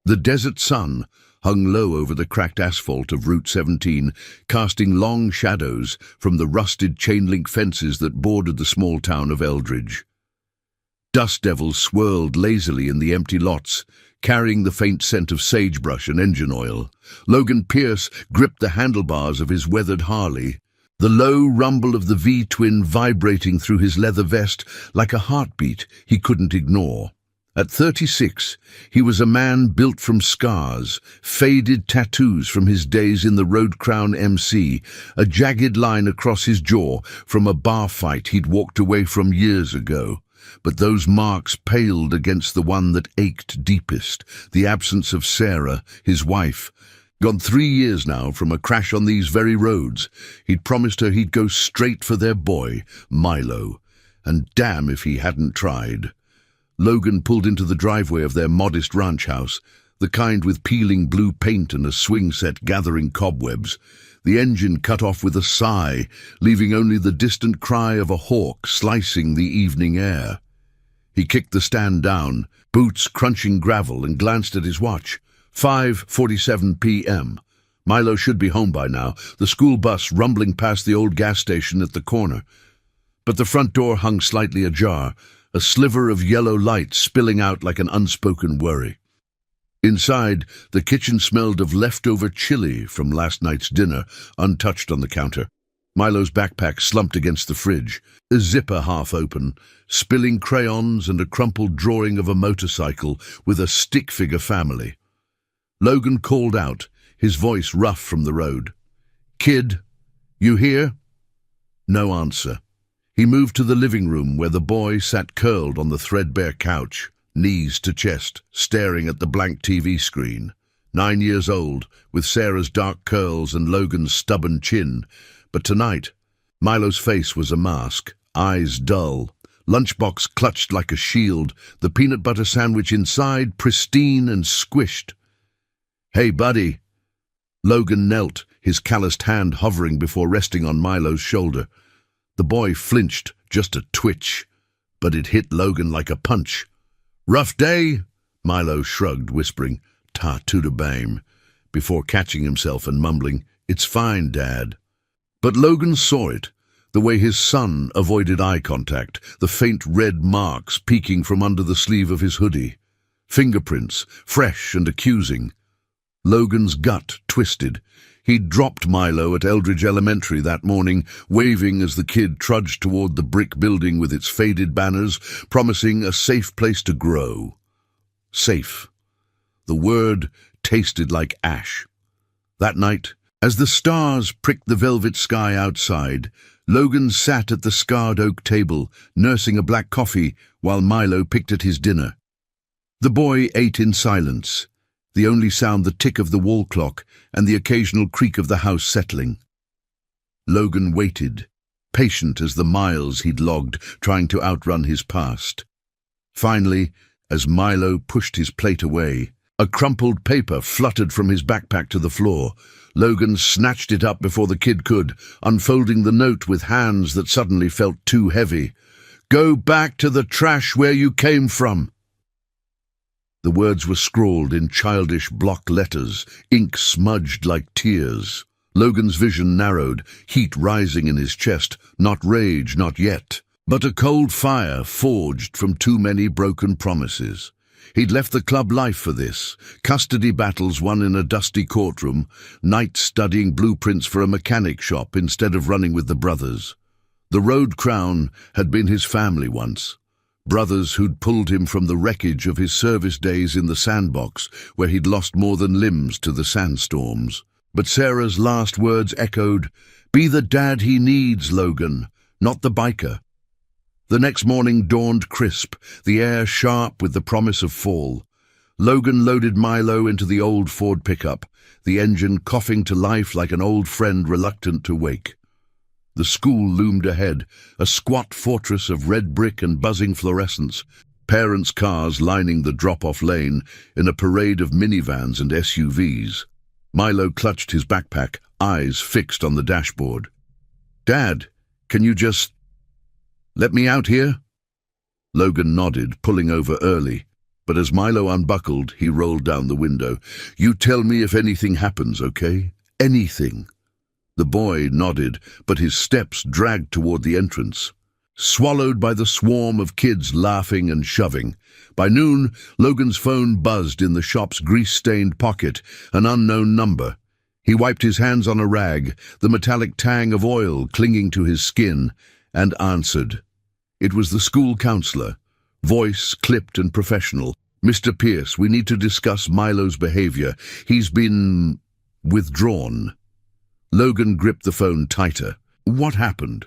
The desert sun hung low over the cracked asphalt of Route 17, casting long shadows from the rusted chain-link fences that bordered the small town of Eldridge. Dust devils swirled lazily in the empty lots, carrying the faint scent of sagebrush and engine oil. Logan Pierce gripped the handlebars of his weathered Harley, the low rumble of the V-twin vibrating through his leather vest like a heartbeat he couldn't ignore. At 36, he was a man built from scars, faded tattoos from his days in the Road Crown MC, a jagged line across his jaw from a bar fight he'd walked away from years ago. But those marks paled against the one that ached deepest, the absence of Sarah, his wife. Gone 3 years now from a crash on these very roads. He'd promised her he'd go straight for their boy, Milo. And damn if he hadn't tried. Logan pulled into the driveway of their modest ranch house, the kind with peeling blue paint and a swing set gathering cobwebs. The engine cut off with a sigh, leaving only the distant cry of a hawk slicing the evening air. He kicked the stand down, boots crunching gravel, and glanced at his watch. 5:47 p.m. Milo should be home by now, the school bus rumbling past the old gas station at the corner. But the front door hung slightly ajar, a sliver of yellow light spilling out like an unspoken worry. Inside, the kitchen smelled of leftover chili from last night's dinner, untouched on the counter. Milo's backpack slumped against the fridge, a zipper half open, spilling crayons and a crumpled drawing of a motorcycle with a stick-figure family. Logan called out, his voice rough from the road. "Kid, you here?" No answer. He moved to the living room where the boy sat curled on the threadbare couch, knees to chest, staring at the blank TV screen. 9 years old, with Sarah's dark curls and Logan's stubborn chin. But tonight, Milo's face was a mask, eyes dull, lunchbox clutched like a shield, the peanut butter sandwich inside pristine and squished. "Hey, buddy." Logan knelt, his calloused hand hovering before resting on Milo's shoulder. The boy flinched, just a twitch, but it hit Logan like a punch. "Rough day?" Milo shrugged, whispering, "Ta to the bame," before catching himself and mumbling, "It's fine, Dad." But Logan saw it, the way his son avoided eye contact, the faint red marks peeking from under the sleeve of his hoodie. Fingerprints, fresh and accusing. Logan's gut twisted. He'd dropped Milo at Eldridge Elementary that morning, waving as the kid trudged toward the brick building with its faded banners, promising a safe place to grow. Safe. The word tasted like ash. That night, as the stars pricked the velvet sky outside, Logan sat at the scarred oak table, nursing a black coffee while Milo picked at his dinner. The boy ate in silence, the only sound the tick of the wall clock and the occasional creak of the house settling. Logan waited, patient as the miles he'd logged, trying to outrun his past. Finally, as Milo pushed his plate away, a crumpled paper fluttered from his backpack to the floor. Logan snatched it up before the kid could, unfolding the note with hands that suddenly felt too heavy. "Go back to the trash where you came from." The words were scrawled in childish block letters, ink smudged like tears. Logan's vision narrowed, heat rising in his chest, not rage, not yet, but a cold fire forged from too many broken promises. He'd left the club life for this, custody battles won in a dusty courtroom, nights studying blueprints for a mechanic shop instead of running with the brothers. The Road Crown had been his family once. Brothers who'd pulled him from the wreckage of his service days in the sandbox, where he'd lost more than limbs to the sandstorms. But Sarah's last words echoed, "Be the dad he needs, Logan, not the biker." The next morning dawned crisp, the air sharp with the promise of fall. Logan loaded Milo into the old Ford pickup, the engine coughing to life like an old friend reluctant to wake. The school loomed ahead, a squat fortress of red brick and buzzing fluorescence, parents' cars lining the drop-off lane in a parade of minivans and SUVs. Milo clutched his backpack, eyes fixed on the dashboard. "Dad, can you just let me out here?" Logan nodded, pulling over early. But as Milo unbuckled, he rolled down the window. "You tell me if anything happens, okay? Anything." The boy nodded, but his steps dragged toward the entrance, swallowed by the swarm of kids laughing and shoving. By noon, Logan's phone buzzed in the shop's grease-stained pocket, an unknown number. He wiped his hands on a rag, the metallic tang of oil clinging to his skin, and answered. It was the school counselor, voice clipped and professional. "Mr. Pierce, we need to discuss Milo's behavior. He's been withdrawn." Logan gripped the phone tighter. "What happened?"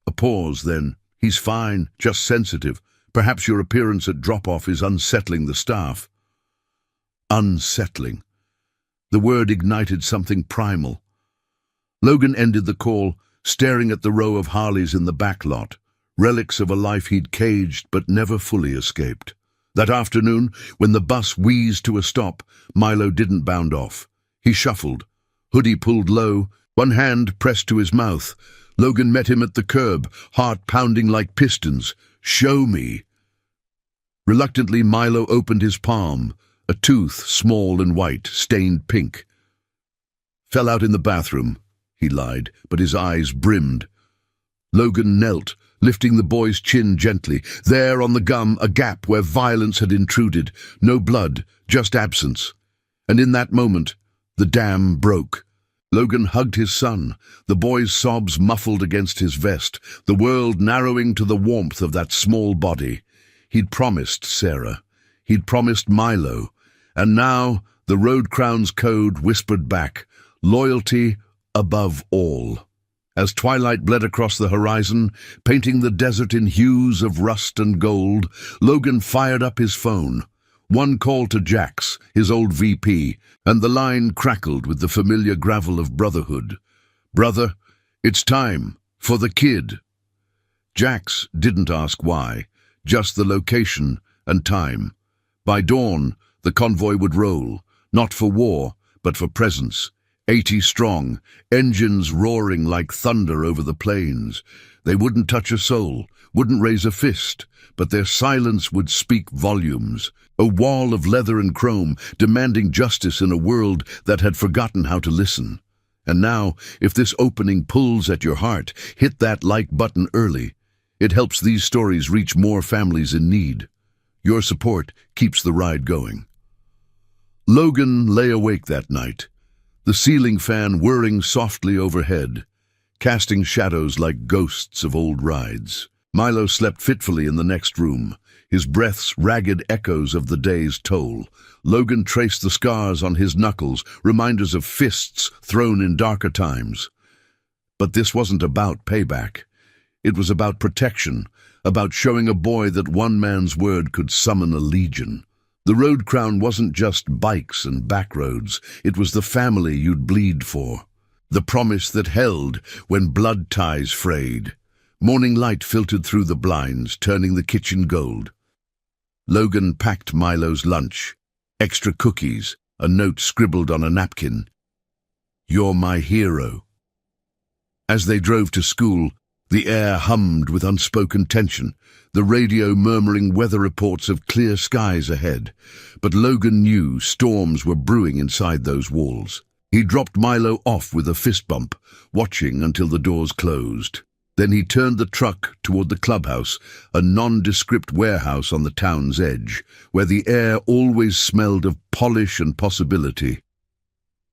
A pause, then. "He's fine, just sensitive. Perhaps your appearance at drop-off is unsettling the staff." Unsettling. The word ignited something primal. Logan ended the call, staring at the row of Harleys in the back lot, relics of a life he'd caged but never fully escaped. That afternoon, when the bus wheezed to a stop, Milo didn't bound off. He shuffled, hoodie pulled low, one hand pressed to his mouth. Logan met him at the curb, heart pounding like pistons. "Show me." Reluctantly, Milo opened his palm, a tooth, small and white, stained pink. "Fell out in the bathroom," he lied, but his eyes brimmed. Logan knelt, lifting the boy's chin gently. There on the gum, a gap where violence had intruded. No blood, just absence. And in that moment, the dam broke. Logan hugged his son, the boy's sobs muffled against his vest, the world narrowing to the warmth of that small body. He'd promised Sarah. He'd promised Milo. And now, the Road Crown's code whispered back, loyalty above all. As twilight bled across the horizon, painting the desert in hues of rust and gold, Logan fired up his phone. One call to Jax, his old VP, and the line crackled with the familiar gravel of brotherhood. "Brother, it's time for the kid." Jax didn't ask why, just the location and time. By dawn, the convoy would roll, not for war, but for presence. 80 strong, engines roaring like thunder over the plains. They wouldn't touch a soul, wouldn't raise a fist, but their silence would speak volumes. A wall of leather and chrome, demanding justice in a world that had forgotten how to listen. And now, if this opening pulls at your heart, hit that like button early. It helps these stories reach more families in need. Your support keeps the ride going. Logan lay awake that night, the ceiling fan whirring softly overhead, casting shadows like ghosts of old rides. Milo slept fitfully in the next room, his breaths ragged echoes of the day's toll. Logan traced the scars on his knuckles, reminders of fists thrown in darker times. But this wasn't about payback. It was about protection, about showing a boy that one man's word could summon a legion. The Road Crown wasn't just bikes and back roads, it was the family you'd bleed for. The promise that held when blood ties frayed. Morning light filtered through the blinds, turning the kitchen gold. Logan packed Milo's lunch, extra cookies, a note scribbled on a napkin. "You're my hero." As they drove to school, the air hummed with unspoken tension, the radio murmuring weather reports of clear skies ahead. But Logan knew storms were brewing inside those walls. He dropped Milo off with a fist bump, watching until the doors closed. Then he turned the truck toward the clubhouse, a nondescript warehouse on the town's edge, where the air always smelled of polish and possibility.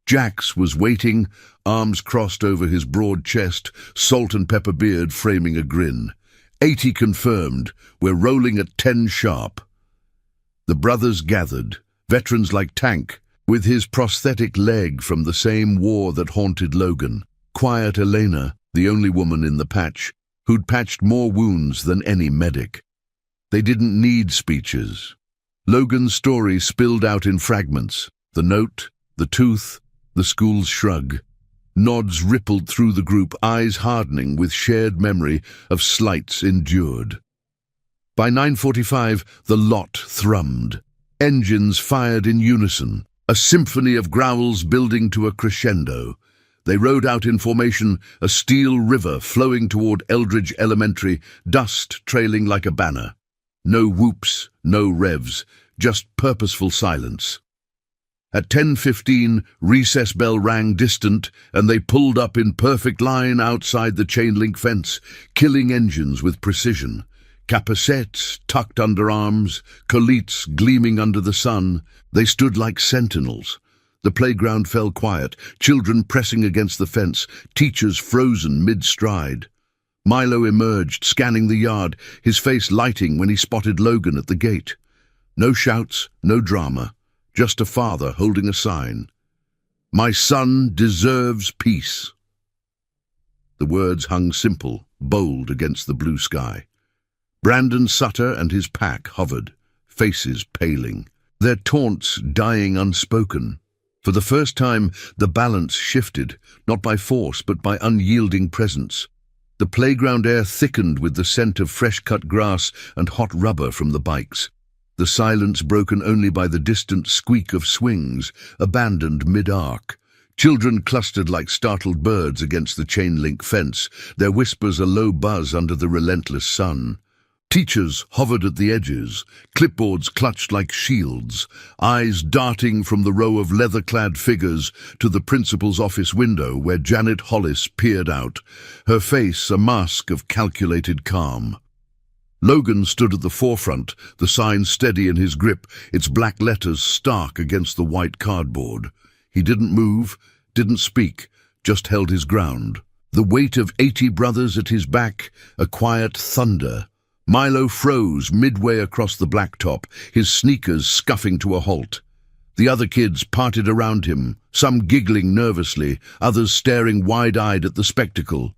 Jax was waiting, arms crossed over his broad chest, salt and pepper beard framing a grin. 80 confirmed, we're rolling at 10 sharp. The brothers gathered, veterans like Tank, with his prosthetic leg from the same war that haunted Logan. Quiet Elena, the only woman in the patch, who'd patched more wounds than any medic. They didn't need speeches. Logan's story spilled out in fragments. The note, the tooth, the school's shrug. Nods rippled through the group, eyes hardening with shared memory of slights endured. By 9:45, the lot thrummed. Engines fired in unison, a symphony of growls building to a crescendo. They rode out in formation, a steel river flowing toward Eldridge Elementary, dust trailing like a banner. No whoops, no revs, just purposeful silence. At 10:15, recess bell rang distant, and they pulled up in perfect line outside the chain-link fence, killing engines with precision. Capucettes tucked under arms, colettes gleaming under the sun. They stood like sentinels. The playground fell quiet, children pressing against the fence, teachers frozen mid-stride. Milo emerged, scanning the yard, his face lighting when he spotted Logan at the gate. No shouts, no drama, just a father holding a sign. "My son deserves peace." The words hung simple, bold against the blue sky. Brandon Sutter and his pack hovered, faces paling, their taunts dying unspoken. For the first time, the balance shifted, not by force but by unyielding presence. The playground air thickened with the scent of fresh-cut grass and hot rubber from the bikes. The silence broken only by the distant squeak of swings, abandoned mid-arc. Children clustered like startled birds against the chain-link fence, their whispers a low buzz under the relentless sun. Teachers hovered at the edges, clipboards clutched like shields, eyes darting from the row of leather-clad figures to the principal's office window where Janet Hollis peered out, her face a mask of calculated calm. Logan stood at the forefront, the sign steady in his grip, its black letters stark against the white cardboard. He didn't move, didn't speak, just held his ground. The weight of 80 brothers at his back, a quiet thunder. Milo froze midway across the blacktop, his sneakers scuffing to a halt. The other kids parted around him, some giggling nervously, others staring wide-eyed at the spectacle.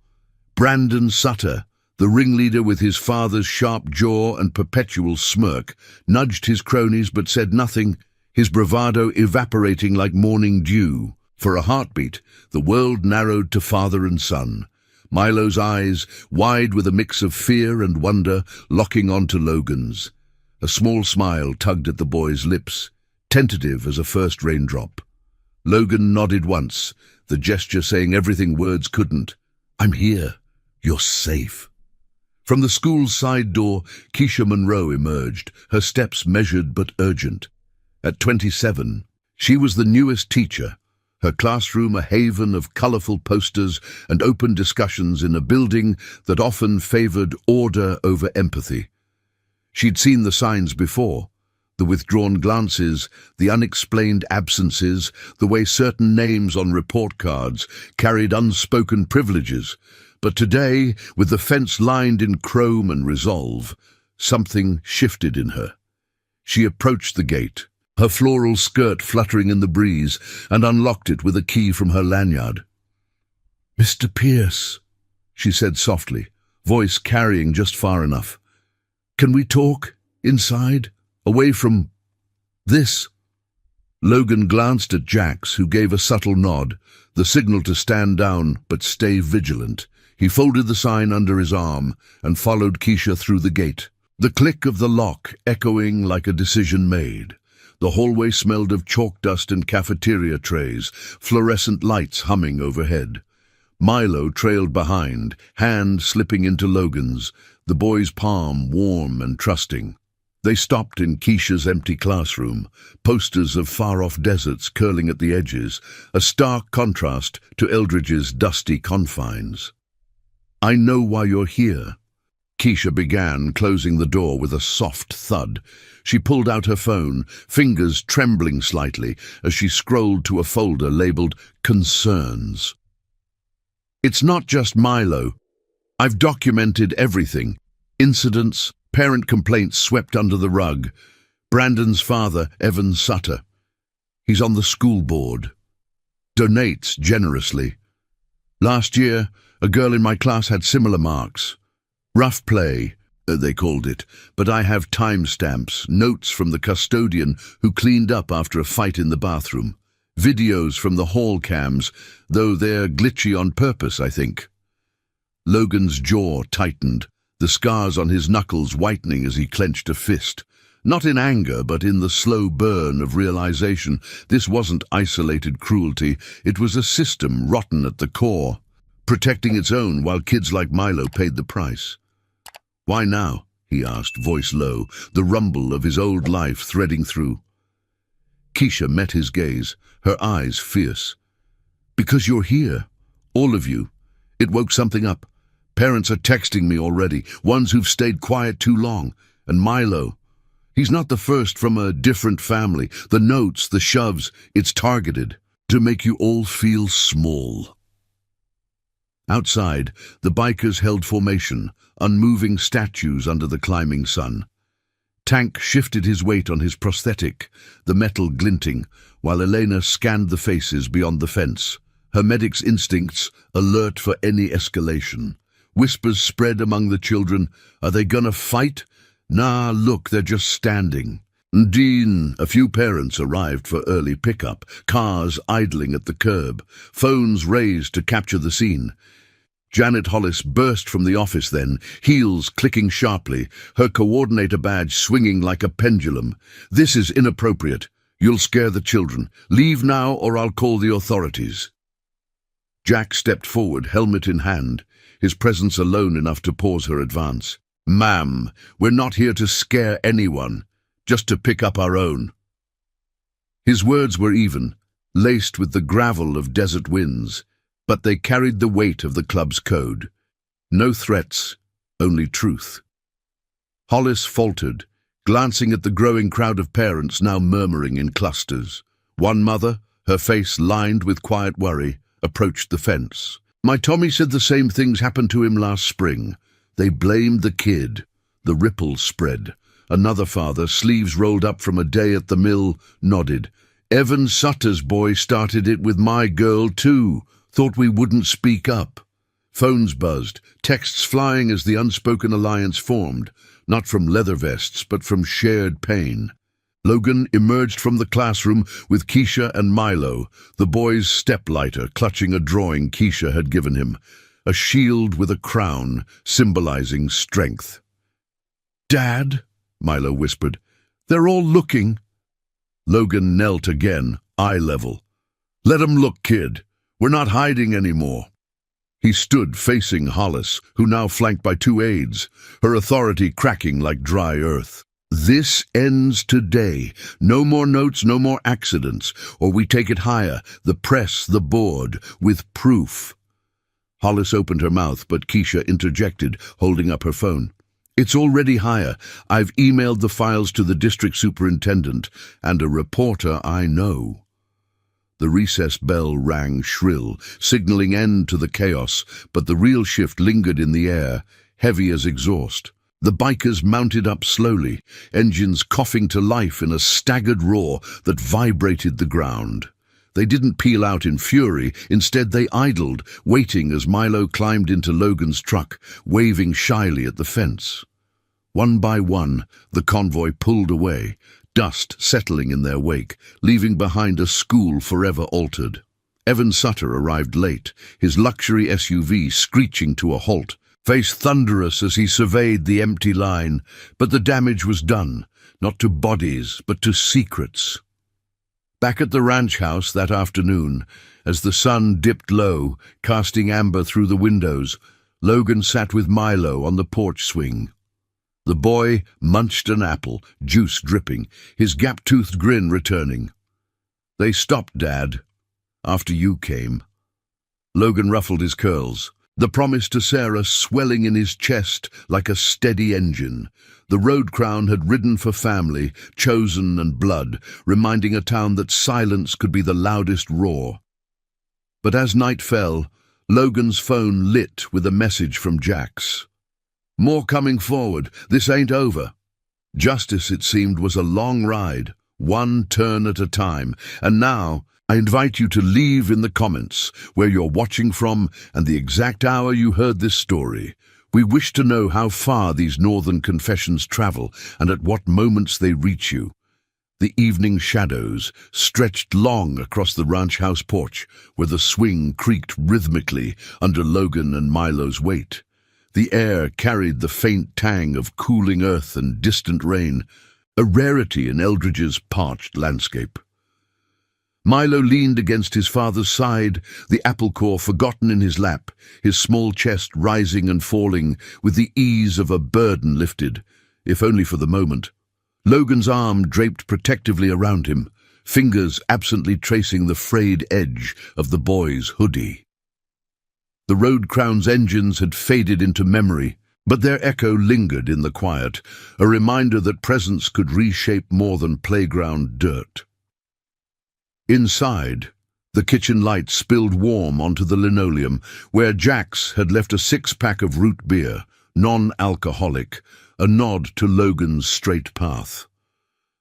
Brandon Sutter, the ringleader with his father's sharp jaw and perpetual smirk, nudged his cronies but said nothing, his bravado evaporating like morning dew. For a heartbeat, the world narrowed to father and son. Milo's eyes, wide with a mix of fear and wonder, locking onto Logan's. A small smile tugged at the boy's lips, tentative as a first raindrop. Logan nodded once, the gesture saying everything words couldn't. "I'm here. You're safe." From the school's side door, Keisha Monroe emerged, her steps measured but urgent. At 27, she was the newest teacher, her classroom a haven of colourful posters and open discussions in a building that often favoured order over empathy. She'd seen the signs before, the withdrawn glances, the unexplained absences, the way certain names on report cards carried unspoken privileges. But today, with the fence lined in chrome and resolve, something shifted in her. She approached the gate, her floral skirt fluttering in the breeze, and unlocked it with a key from her lanyard. "Mr. Pierce," she said softly, voice carrying just far enough. "Can we talk inside, away from this?" Logan glanced at Jax, who gave a subtle nod, the signal to stand down but stay vigilant. He folded the sign under his arm and followed Keisha through the gate, the click of the lock echoing like a decision made. The hallway smelled of chalk dust and cafeteria trays, fluorescent lights humming overhead. Milo trailed behind, hand slipping into Logan's, the boy's palm warm and trusting. They stopped in Keisha's empty classroom, posters of far-off deserts curling at the edges, a stark contrast to Eldridge's dusty confines. "I know why you're here," Keisha began, closing the door with a soft thud. She pulled out her phone, fingers trembling slightly as she scrolled to a folder labeled Concerns. "It's not just Milo. I've documented everything. Incidents, parent complaints swept under the rug. Brandon's father, Evan Sutter. He's on the school board. Donates generously. Last year, a girl in my class had similar marks. Rough play, they called it, but I have timestamps, notes from the custodian who cleaned up after a fight in the bathroom, videos from the hall cams, though they're glitchy on purpose, I think." Logan's jaw tightened, the scars on his knuckles whitening as he clenched a fist. Not in anger, but in the slow burn of realization. This wasn't isolated cruelty, it was a system rotten at the core, protecting its own while kids like Milo paid the price. "Why now?" he asked, voice low, the rumble of his old life threading through. Keisha met his gaze, her eyes fierce. "Because you're here, all of you. It woke something up. Parents are texting me already, ones who've stayed quiet too long. And Milo, he's not the first from a different family. The notes, the shoves, it's targeted to make you all feel small." Outside, the bikers held formation, unmoving statues under the climbing sun. Tank shifted his weight on his prosthetic, the metal glinting, while Elena scanned the faces beyond the fence, her medic's instincts alert for any escalation. Whispers spread among the children. "Are they gonna fight? Nah, look, they're just standing." Dean, a few parents arrived for early pickup, cars idling at the curb, phones raised to capture the scene. Janet Hollis burst from the office then, heels clicking sharply, her coordinator badge swinging like a pendulum. "This is inappropriate. You'll scare the children. Leave now or I'll call the authorities." Jack stepped forward, helmet in hand, his presence alone enough to pause her advance. "Ma'am, we're not here to scare anyone, just to pick up our own." His words were even, laced with the gravel of desert winds, but they carried the weight of the club's code. No threats, only truth. Hollis faltered, glancing at the growing crowd of parents now murmuring in clusters. One mother, her face lined with quiet worry, approached the fence. "My Tommy said the same things happened to him last spring. They blamed the kid." The ripples spread. Another father, sleeves rolled up from a day at the mill, nodded. "Evan Sutter's boy started it with my girl too. Thought we wouldn't speak up." Phones buzzed, texts flying as the unspoken alliance formed, not from leather vests, but from shared pain. Logan emerged from the classroom with Keisha and Milo, the boy's step-lighter clutching a drawing Keisha had given him, a shield with a crown symbolizing strength. "Dad," Milo whispered, "they're all looking." Logan knelt again, eye level. "Let 'em look, kid. We're not hiding anymore." He stood facing Hollis, who now flanked by two aides, her authority cracking like dry earth. "This ends today. No more notes, no more accidents, or we take it higher, the press, the board, with proof." Hollis opened her mouth, but Keisha interjected, holding up her phone. "It's already higher. I've emailed the files to the district superintendent and a reporter I know." The recess bell rang shrill, signaling end to the chaos, but the real shift lingered in the air, heavy as exhaust. The bikers mounted up slowly, engines coughing to life in a staggered roar that vibrated the ground. They didn't peel out in fury, instead they idled, waiting as Milo climbed into Logan's truck, waving shyly at the fence. One by one, the convoy pulled away, dust settling in their wake, leaving behind a school forever altered. Evan Sutter arrived late, his luxury SUV screeching to a halt, face thunderous as he surveyed the empty line, but the damage was done, not to bodies, but to secrets. Back at the ranch house that afternoon, as the sun dipped low, casting amber through the windows, Logan sat with Milo on the porch swing. The boy munched an apple, juice dripping, his gap-toothed grin returning. "They stopped, Dad, after you came." Logan ruffled his curls, the promise to Sarah swelling in his chest like a steady engine. The road crown had ridden for family, chosen and blood, reminding a town that silence could be the loudest roar. But as night fell, Logan's phone lit with a message from Jax. "More coming forward. This ain't over." Justice, it seemed, was a long ride, one turn at a time. And now, I invite you to leave in the comments where you're watching from and the exact hour you heard this story. We wish to know how far these northern confessions travel and at what moments they reach you. The evening shadows stretched long across the ranch house porch, where the swing creaked rhythmically under Logan and Milo's weight. The air carried the faint tang of cooling earth and distant rain, a rarity in Eldridge's parched landscape. Milo leaned against his father's side, the apple core forgotten in his lap, his small chest rising and falling with the ease of a burden lifted. if only for the moment. Logan's arm draped protectively around him, fingers absently tracing the frayed edge of the boy's hoodie. The road crown's engines had faded into memory, but their echo lingered in the quiet, a reminder that presence could reshape more than playground dirt. Inside, the kitchen light spilled warm onto the linoleum, where Jax had left a six-pack of root beer, non-alcoholic, a nod to Logan's straight path.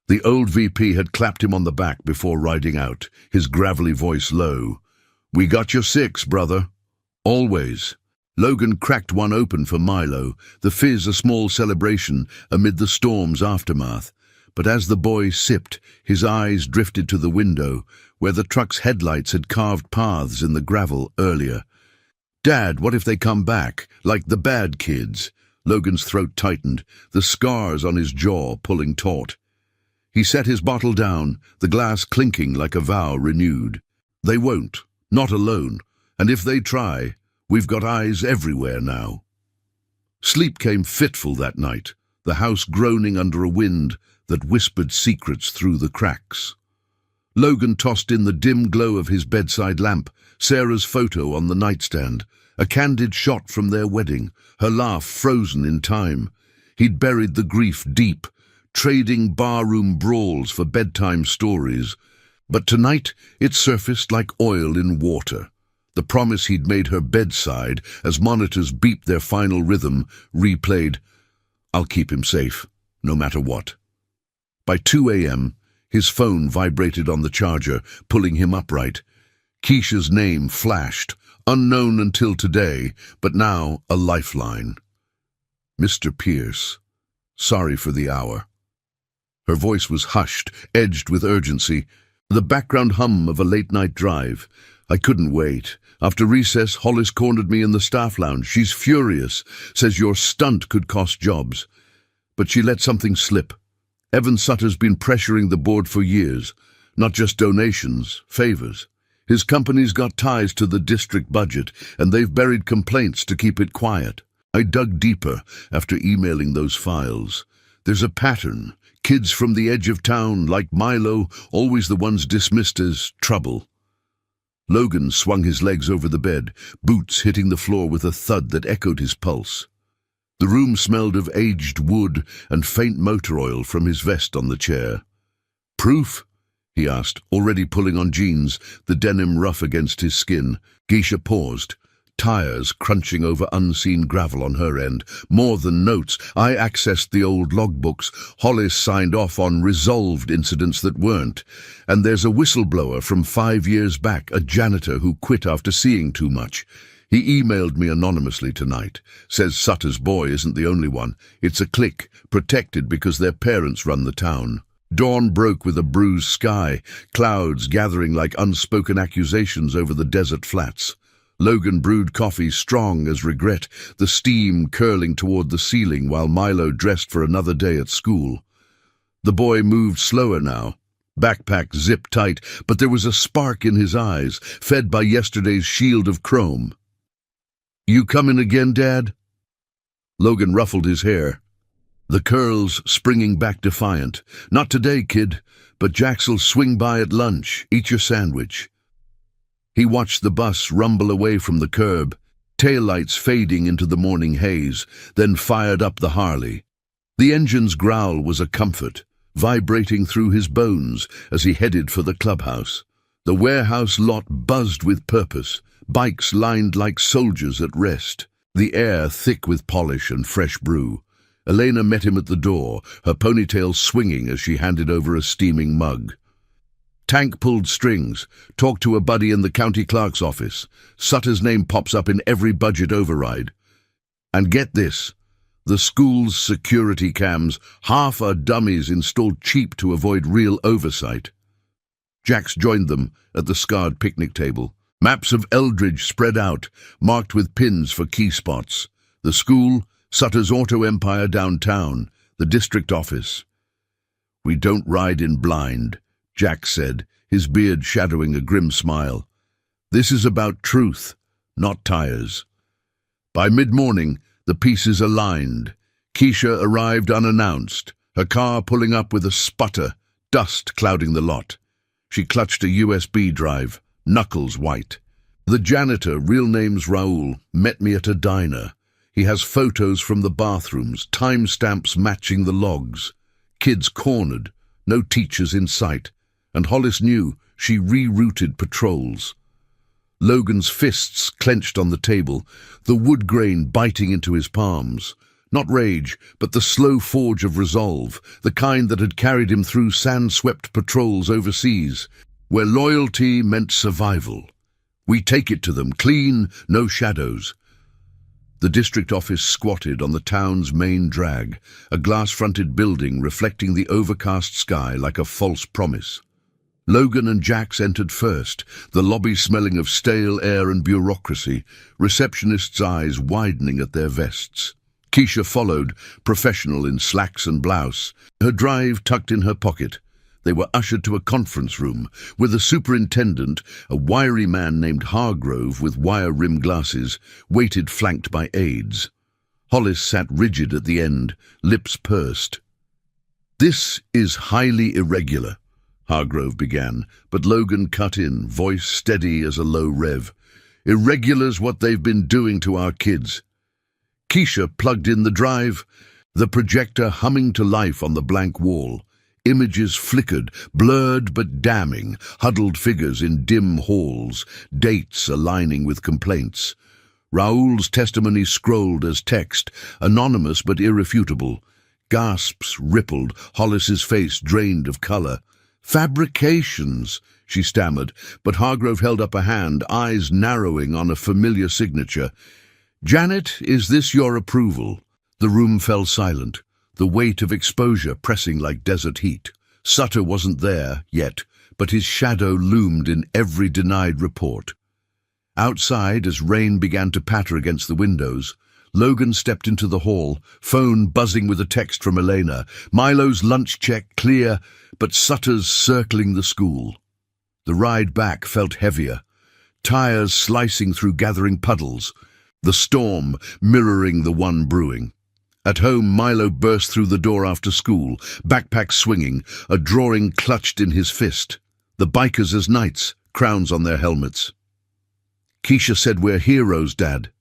The old VP had clapped him on the back before riding out, his gravelly voice low. "We got your six, brother." "Always." Logan cracked one open for Milo, the fizz a small celebration amid the storm's aftermath. But as the boy sipped, his eyes drifted to the window, where the truck's headlights had carved paths in the gravel earlier. "Dad, what if they come back, like the bad kids?" Logan's throat tightened, the scars on his jaw pulling taut. He set his bottle down, the glass clinking like a vow renewed. "They won't, not alone, and if they try, we've got eyes everywhere now." Sleep came fitful that night, the house groaning under a wind that whispered secrets through the cracks. Logan tossed in the dim glow of his bedside lamp, Sarah's photo on the nightstand, a candid shot from their wedding, her laugh frozen in time. He'd buried the grief deep, trading barroom brawls for bedtime stories. But tonight it surfaced like oil in water. The promise he'd made her bedside, as monitors beeped their final rhythm, replayed, "I'll keep him safe, no matter what." By 2 a.m., his phone vibrated on the charger, pulling him upright. Keisha's name flashed, unknown until today, but now a lifeline. "Mr. Pierce, sorry for the hour." Her voice was hushed, edged with urgency, the background hum of a late-night drive. "I couldn't wait. After recess, Hollis cornered me in the staff lounge. She's furious, says your stunt could cost jobs. But she let something slip. Evan Sutter's been pressuring the board for years, not just donations, favors. His company's got ties to the district budget, and they've buried complaints to keep it quiet." I dug deeper after emailing those files. There's a pattern. Kids from the edge of town, like Milo, always the ones dismissed as trouble. Logan swung his legs over the bed, boots hitting the floor with a thud that echoed his pulse. The room smelled of aged wood and faint motor oil from his vest on the chair. "Proof?" he asked, already pulling on jeans, the denim rough against his skin. Geisha paused, tires crunching over unseen gravel on her end. "More than notes. I accessed the old logbooks. Hollis signed off on resolved incidents that weren't. And there's a whistleblower from 5 years back, a janitor who quit after seeing too much. He emailed me anonymously tonight. Says Sutter's boy isn't the only one. It's a clique, protected because their parents run the town." Dawn broke with a bruised sky, clouds gathering like unspoken accusations over the desert flats. Logan brewed coffee strong as regret, the steam curling toward the ceiling while Milo dressed for another day at school. The boy moved slower now, backpack zipped tight, but there was a spark in his eyes, fed by yesterday's shield of chrome. "You coming again, Dad?" Logan ruffled his hair, the curls springing back defiant. "Not today, kid, but Jax'll swing by at lunch. Eat your sandwich." He watched the bus rumble away from the curb, taillights fading into the morning haze, then fired up the Harley. The engine's growl was a comfort, vibrating through his bones as he headed for the clubhouse. The warehouse lot buzzed with purpose, bikes lined like soldiers at rest, the air thick with polish and fresh brew. Elena met him at the door, her ponytail swinging as she handed over a steaming mug. Tank pulled strings, talked to a buddy in the county clerk's office. Sutter's name pops up in every budget override. And get this, the school's security cams, half are dummies installed cheap to avoid real oversight. Jax joined them at the scarred picnic table. Maps of Eldridge spread out, marked with pins for key spots. The school, Sutter's auto empire downtown, the district office. "We don't ride in blind," Jack said, his beard shadowing a grim smile. "This is about truth, not tires." By mid-morning, the pieces aligned. Keisha arrived unannounced, her car pulling up with a sputter, dust clouding the lot. She clutched a USB drive, knuckles white. The janitor, real name's Raoul, met me at a diner. He has photos from the bathrooms, timestamps matching the logs. Kids cornered, no teachers in sight, and Hollis knew she rerouted patrols. Logan's fists clenched on the table, the wood grain biting into his palms. Not rage, but the slow forge of resolve, the kind that had carried him through sand-swept patrols overseas, where loyalty meant survival. We take it to them, clean, no shadows. The district office squatted on the town's main drag, a glass-fronted building reflecting the overcast sky like a false promise. Logan and Jax entered first, the lobby smelling of stale air and bureaucracy, receptionists' eyes widening at their vests. Keisha followed, professional in slacks and blouse, her drive tucked in her pocket. They were ushered to a conference room, with a superintendent, a wiry man named Hargrove with wire-rimmed glasses, waited flanked by aides. Hollis sat rigid at the end, lips pursed. "This is highly irregular," Hargrove began, but Logan cut in, voice steady as a low rev. "Irregular's what they've been doing to our kids." Keisha plugged in the drive, the projector humming to life on the blank wall. Images flickered, blurred but damning, huddled figures in dim halls, dates aligning with complaints. Raoul's testimony scrolled as text, anonymous but irrefutable. Gasps rippled, Hollis's face drained of color. "Fabrications," she stammered, but Hargrove held up a hand, eyes narrowing on a familiar signature. "Janet, is this your approval?" The room fell silent, the weight of exposure pressing like desert heat. Sutter wasn't there yet, but his shadow loomed in every denied report. Outside, as rain began to patter against the windows, Logan stepped into the hall, phone buzzing with a text from Elena. Milo's lunch check clear, but Sutter's circling the school. The ride back felt heavier, tires slicing through gathering puddles, the storm mirroring the one brewing. At home, Milo burst through the door after school, backpack swinging, a drawing clutched in his fist. The bikers as knights, crowns on their helmets. "Keisha said we're heroes, Dad."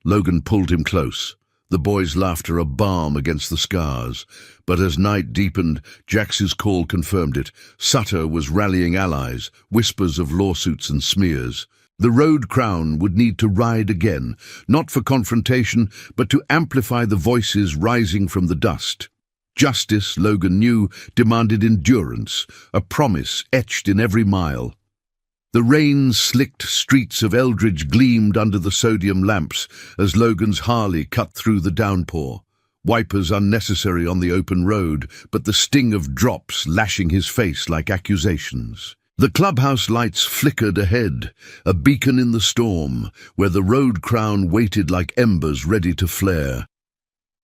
Logan pulled him close, the boy's laughter a balm against the scars. But as night deepened, Jax's call confirmed it. Sutter was rallying allies, whispers of lawsuits and smears. The road crown would need to ride again, not for confrontation, but to amplify the voices rising from the dust. Justice, Logan knew, demanded endurance, a promise etched in every mile. The rain-slicked streets of Eldridge gleamed under the sodium lamps as Logan's Harley cut through the downpour. Wipers unnecessary on the open road, but the sting of drops lashing his face like accusations. The clubhouse lights flickered ahead, a beacon in the storm, where the road crown waited like embers ready to flare.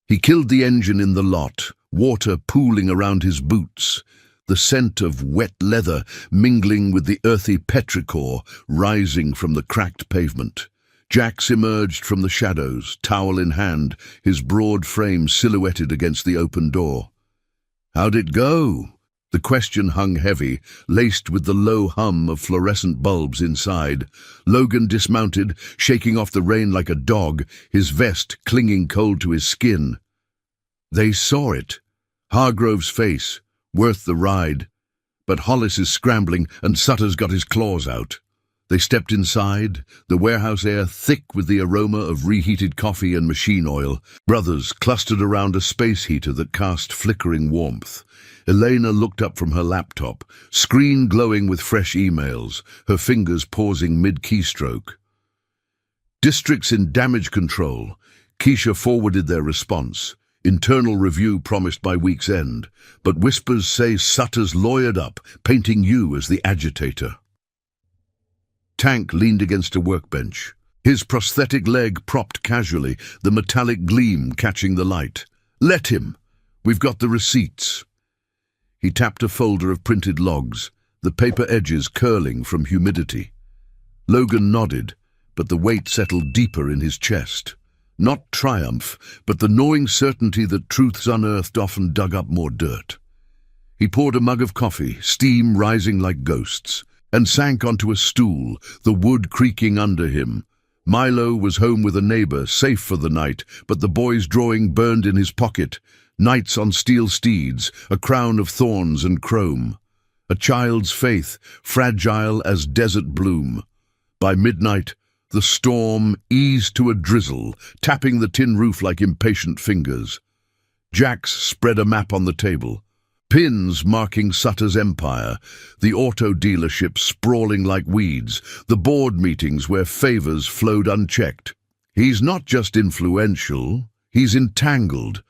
He killed the engine in the lot, water pooling around his boots, the scent of wet leather mingling with the earthy petrichor rising from the cracked pavement. Jax emerged from the shadows, towel in hand, his broad frame silhouetted against the open door. "How'd it go?" The question hung heavy, laced with the low hum of fluorescent bulbs inside. Logan dismounted, shaking off the rain like a dog, his vest clinging cold to his skin. They saw it. Hargrove's face, worth the ride. But Hollis is scrambling, and Sutter's got his claws out. They stepped inside, the warehouse air thick with the aroma of reheated coffee and machine oil. Brothers clustered around a space heater that cast flickering warmth. Elena looked up from her laptop, screen glowing with fresh emails, her fingers pausing mid-keystroke. Districts in damage control. Keisha forwarded their response. Internal review promised by week's end, but whispers say Sutter's lawyered up, painting you as the agitator. Tank leaned against a workbench, his prosthetic leg propped casually, the metallic gleam catching the light. "Let him. We've got the receipts." He tapped a folder of printed logs, the paper edges curling from humidity. Logan nodded, but the weight settled deeper in his chest. Not triumph, but the gnawing certainty that truths unearthed often dug up more dirt. He poured a mug of coffee, steam rising like ghosts, and sank onto a stool, the wood creaking under him. Milo was home with a neighbor, safe for the night, but the boy's drawing burned in his pocket. Knights on steel steeds, a crown of thorns and chrome. A child's faith, fragile as desert bloom. By midnight, the storm eased to a drizzle, tapping the tin roof like impatient fingers. Jax spread a map on the table. Pins marking Sutter's empire, the auto dealership sprawling like weeds, the board meetings where favors flowed unchecked. He's not just influential, he's entangled.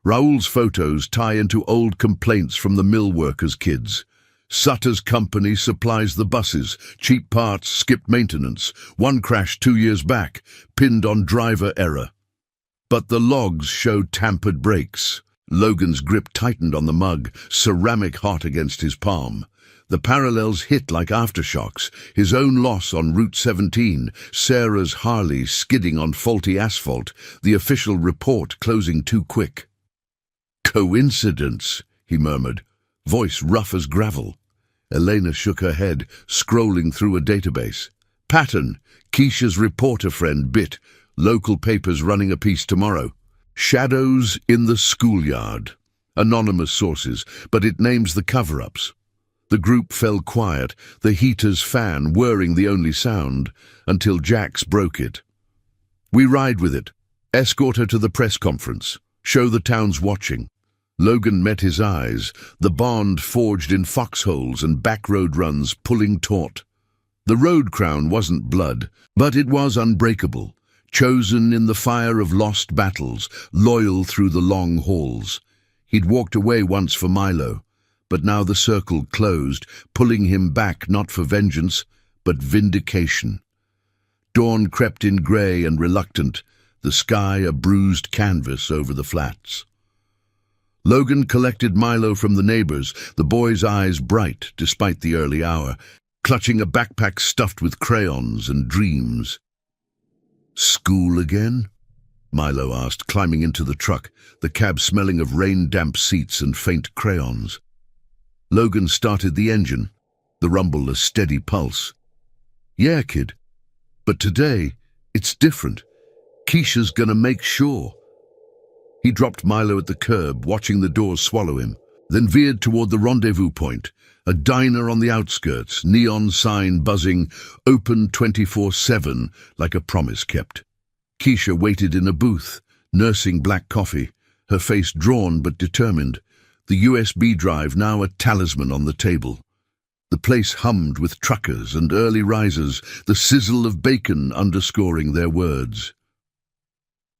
Raoul's photos tie into old complaints from the mill workers' kids. Sutter's company supplies the buses, cheap parts, skipped maintenance. One crashed 2 years back, pinned on driver error. But the logs showed tampered brakes. Logan's grip tightened on the mug, ceramic hot against his palm. The parallels hit like aftershocks, his own loss on Route 17, Sarah's Harley skidding on faulty asphalt, the official report closing too quick. "Coincidence," he murmured, voice rough as gravel. Elena shook her head, scrolling through a database. "Pattern, Keisha's reporter friend bit, local papers running a piece tomorrow. Shadows in the schoolyard. Anonymous sources, but it names the cover-ups." The group fell quiet, the heater's fan whirring the only sound, until Jax broke it. "We ride with it. Escort her to the press conference. Show the town's watching." Logan met his eyes, the bond forged in foxholes and backroad runs pulling taut. The road crown wasn't blood, but it was unbreakable. Chosen in the fire of lost battles, loyal through the long halls. He'd walked away once for Milo, but now the circle closed, pulling him back not for vengeance, but vindication. Dawn crept in grey and reluctant, the sky a bruised canvas over the flats. Logan collected Milo from the neighbors, the boy's eyes bright despite the early hour, clutching a backpack stuffed with crayons and dreams. "School again?" Milo asked, climbing into the truck, the cab smelling of rain-damp seats and faint crayons. Logan started the engine, the rumble a steady pulse. "Yeah, kid. But today, it's different. Keisha's gonna make sure." He dropped Milo at the curb, watching the doors swallow him, then veered toward the rendezvous point, a diner on the outskirts, neon sign buzzing, open 24/7, like a promise kept. Keisha waited in a booth, nursing black coffee, her face drawn but determined, the USB drive now a talisman on the table. The place hummed with truckers and early risers, the sizzle of bacon underscoring their words.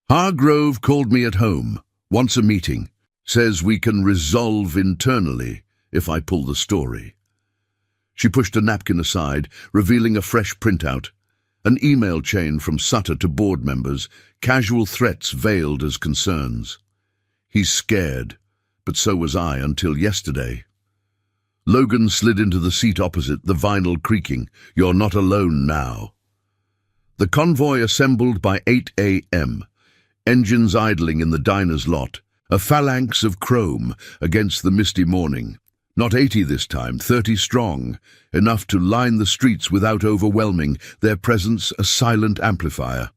"Hargrove called me at home, wants a meeting, says we can resolve internally if I pull the story." She pushed a napkin aside, revealing a fresh printout, an email chain from Sutter to board members, casual threats veiled as concerns. "He's scared, but so was I until yesterday." Logan slid into the seat opposite, the vinyl creaking. "You're not alone now." The convoy assembled by 8 a.m., engines idling in the diner's lot, a phalanx of chrome against the misty morning. Not 80 this time, 30 strong, enough to line the streets without overwhelming, their presence a silent amplifier.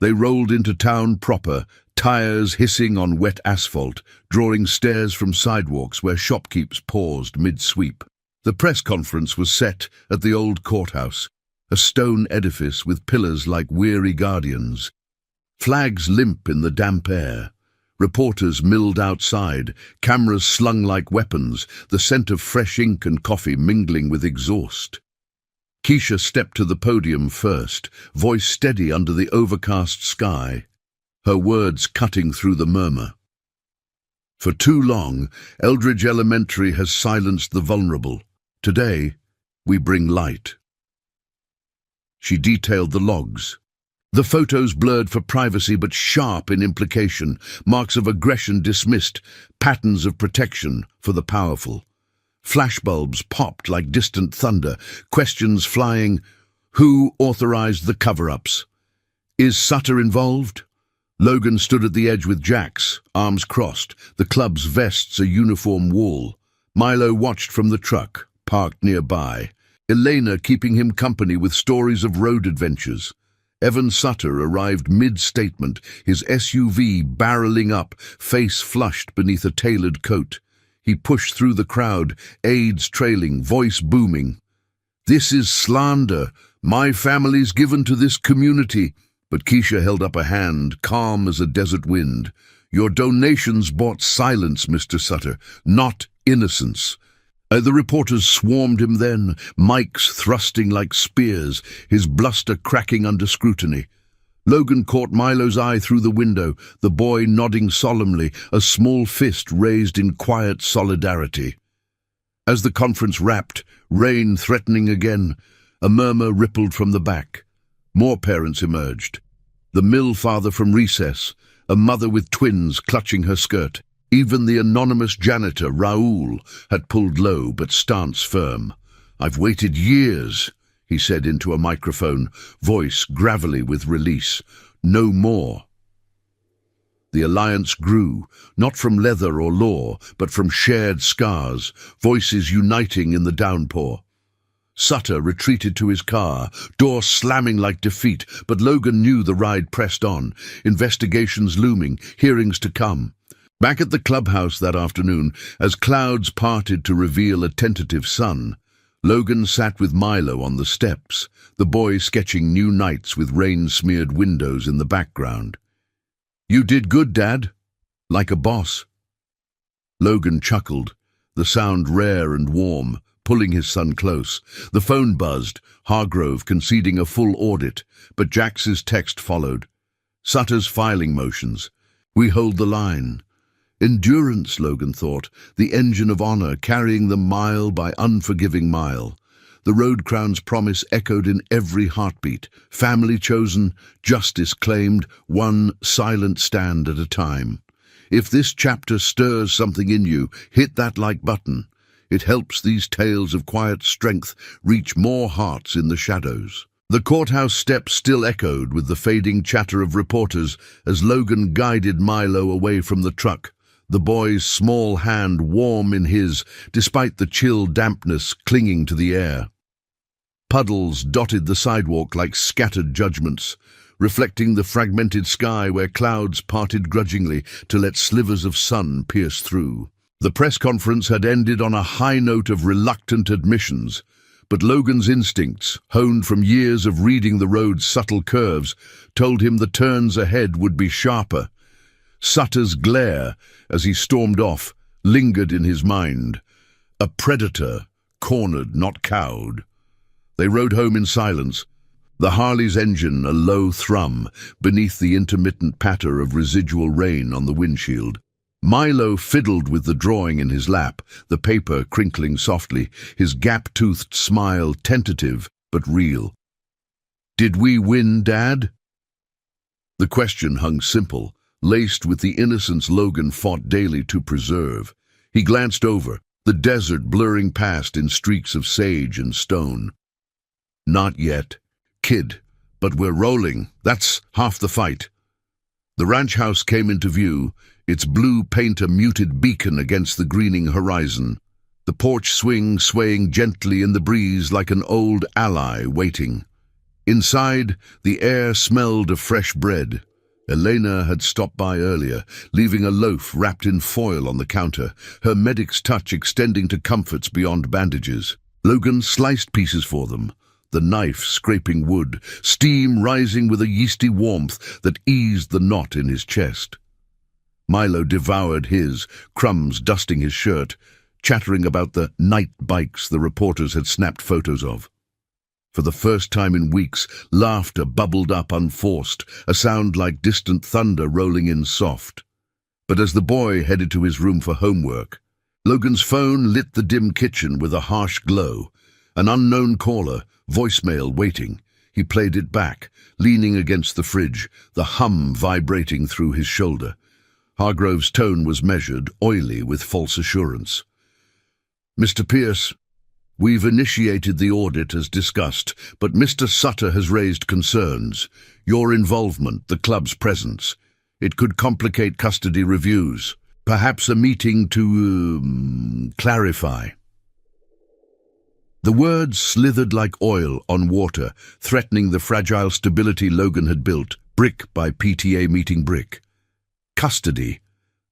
They rolled into town proper, tires hissing on wet asphalt, drawing stares from sidewalks where shopkeepers paused mid-sweep. The press conference was set at the old courthouse, a stone edifice with pillars like weary guardians. Flags limp in the damp air. Reporters milled outside, cameras slung like weapons, the scent of fresh ink and coffee mingling with exhaust. Keisha stepped to the podium first, voice steady under the overcast sky, her words cutting through the murmur. "For too long, Eldridge Elementary has silenced the vulnerable. Today, we bring light." She detailed the logs. The photos blurred for privacy but sharp in implication, marks of aggression dismissed, patterns of protection for the powerful. Flashbulbs popped like distant thunder, questions flying. Who authorized the cover-ups? Is Sutter involved? Logan stood at the edge with Jax, arms crossed, the club's vests a uniform wall. Milo watched from the truck, parked nearby, Elena keeping him company with stories of road adventures. Evan Sutter arrived mid-statement, his SUV barreling up, face flushed beneath a tailored coat. He pushed through the crowd, aides trailing, voice booming. "This is slander. My family's given to this community." But Keisha held up a hand, calm as a desert wind. "Your donations bought silence, Mr. Sutter, not innocence." The reporters swarmed him then, mics thrusting like spears, his bluster cracking under scrutiny. Logan caught Milo's eye through the window, the boy nodding solemnly, a small fist raised in quiet solidarity. As the conference wrapped, rain threatening again, a murmur rippled from the back. More parents emerged. The mill father from recess, a mother with twins clutching her skirt. Even the anonymous janitor, Raoul, had pulled low but stance firm. "I've waited years," he said into a microphone, voice gravelly with release. "No more." The alliance grew, not from leather or law, but from shared scars, voices uniting in the downpour. Sutter retreated to his car, door slamming like defeat, but Logan knew the ride pressed on, investigations looming, hearings to come. Back at the clubhouse that afternoon, as clouds parted to reveal a tentative sun, Logan sat with Milo on the steps, the boy sketching new nights with rain-smeared windows in the background. "You did good, Dad. Like a boss." Logan chuckled, the sound rare and warm, pulling his son close. The phone buzzed, Hargrove conceding a full audit, but Jax's text followed. Sutter's filing motions. "We hold the line." Endurance, Logan thought, the engine of honor carrying them mile by unforgiving mile. The road crown's promise echoed in every heartbeat. Family chosen, justice claimed, one silent stand at a time. If this chapter stirs something in you, hit that like button. It helps these tales of quiet strength reach more hearts in the shadows. The courthouse steps still echoed with the fading chatter of reporters as Logan guided Milo away from the truck, the boy's small hand warm in his, despite the chill dampness clinging to the air. Puddles dotted the sidewalk like scattered judgments, reflecting the fragmented sky where clouds parted grudgingly to let slivers of sun pierce through. The press conference had ended on a high note of reluctant admissions, but Logan's instincts, honed from years of reading the road's subtle curves, told him the turns ahead would be sharper. Sutter's glare, as he stormed off, lingered in his mind. A predator, cornered, not cowed. They rode home in silence, the Harley's engine a low thrum beneath the intermittent patter of residual rain on the windshield. Milo fiddled with the drawing in his lap, the paper crinkling softly, his gap-toothed smile tentative but real. "Did we win, Dad?" The question hung simple, laced with the innocence Logan fought daily to preserve. He glanced over, the desert blurring past in streaks of sage and stone. "Not yet. Kid, but we're rolling. That's half the fight." The ranch house came into view, its blue paint a muted beacon against the greening horizon. The porch swing swaying gently in the breeze like an old ally waiting. Inside, the air smelled of fresh bread. Elena had stopped by earlier, leaving a loaf wrapped in foil on the counter, her medic's touch extending to comforts beyond bandages. Logan sliced pieces for them, the knife scraping wood, steam rising with a yeasty warmth that eased the knot in his chest. Milo devoured his, crumbs dusting his shirt, chattering about the night bikes the reporters had snapped photos of. For the first time in weeks, laughter bubbled up unforced, a sound like distant thunder rolling in soft. But as the boy headed to his room for homework, Logan's phone lit the dim kitchen with a harsh glow. An unknown caller, voicemail waiting. He played it back, leaning against the fridge, the hum vibrating through his shoulder. Hargrove's tone was measured, oily with false assurance. "Mr. Pierce, we've initiated the audit as discussed, but Mr. Sutter has raised concerns. Your involvement, the club's presence. It could complicate custody reviews. Perhaps a meeting to clarify. The words slithered like oil on water, threatening the fragile stability Logan had built, brick by PTA meeting brick. Custody.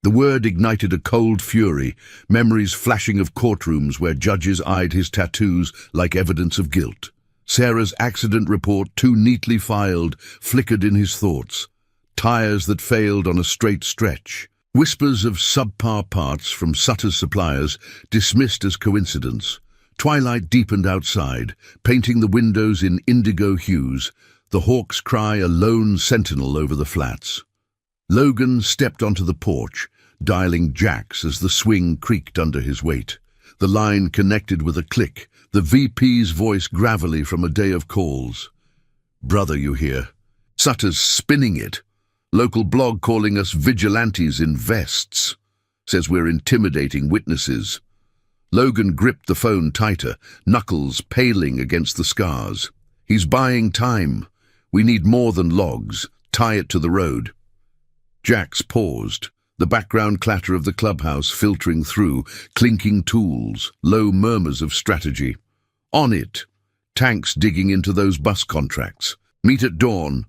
The word ignited a cold fury, memories flashing of courtrooms where judges eyed his tattoos like evidence of guilt. Sarah's accident report, too neatly filed, flickered in his thoughts. Tires that failed on a straight stretch. Whispers of subpar parts from Sutter's suppliers dismissed as coincidence. Twilight deepened outside, painting the windows in indigo hues, the hawk's cry a lone sentinel over the flats. Logan stepped onto the porch, dialing jacks as the swing creaked under his weight. The line connected with a click, the VP's voice gravelly from a day of calls. "Brother, you hear? Sutter's spinning it. Local blog calling us vigilantes in vests. Says we're intimidating witnesses." Logan gripped the phone tighter, knuckles paling against the scars. "He's buying time. We need more than logs. Tie it to the road." Jax paused, the background clatter of the clubhouse filtering through, clinking tools, low murmurs of strategy. On it. Tanks digging into those bus contracts. Meet at dawn.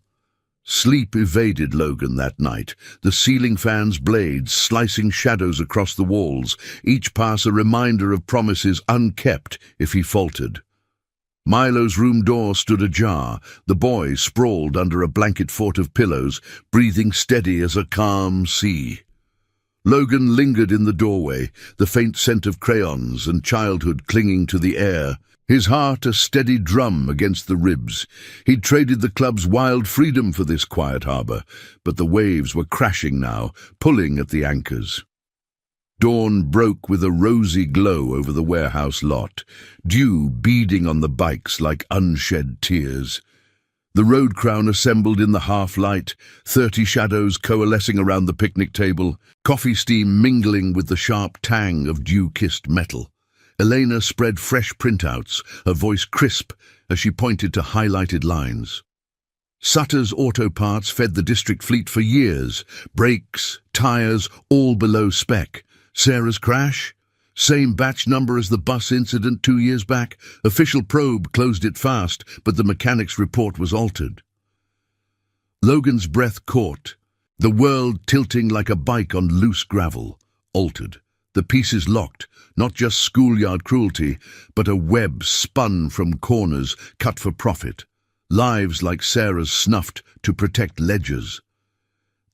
Sleep evaded Logan that night, the ceiling fan's blades slicing shadows across the walls, each pass a reminder of promises unkept if he faltered. Milo's room door stood ajar, the boy sprawled under a blanket fort of pillows, breathing steady as a calm sea. Logan lingered in the doorway, the faint scent of crayons and childhood clinging to the air, his heart a steady drum against the ribs. He'd traded the club's wild freedom for this quiet harbor, but the waves were crashing now, pulling at the anchors. Dawn broke with a rosy glow over the warehouse lot, dew beading on the bikes like unshed tears. The road crown assembled in the half-light, 30 shadows coalescing around the picnic table, coffee steam mingling with the sharp tang of dew-kissed metal. Elena spread fresh printouts, her voice crisp as she pointed to highlighted lines. Sutter's auto parts fed the district fleet for years, brakes, tires, all below spec. Sarah's crash? Same batch number as the bus incident 2 years back. Official probe closed it fast, but the mechanic's report was altered. Logan's breath caught, the world tilting like a bike on loose gravel. Altered. The pieces locked, not just schoolyard cruelty, but a web spun from corners cut for profit. Lives like Sarah's snuffed to protect ledgers.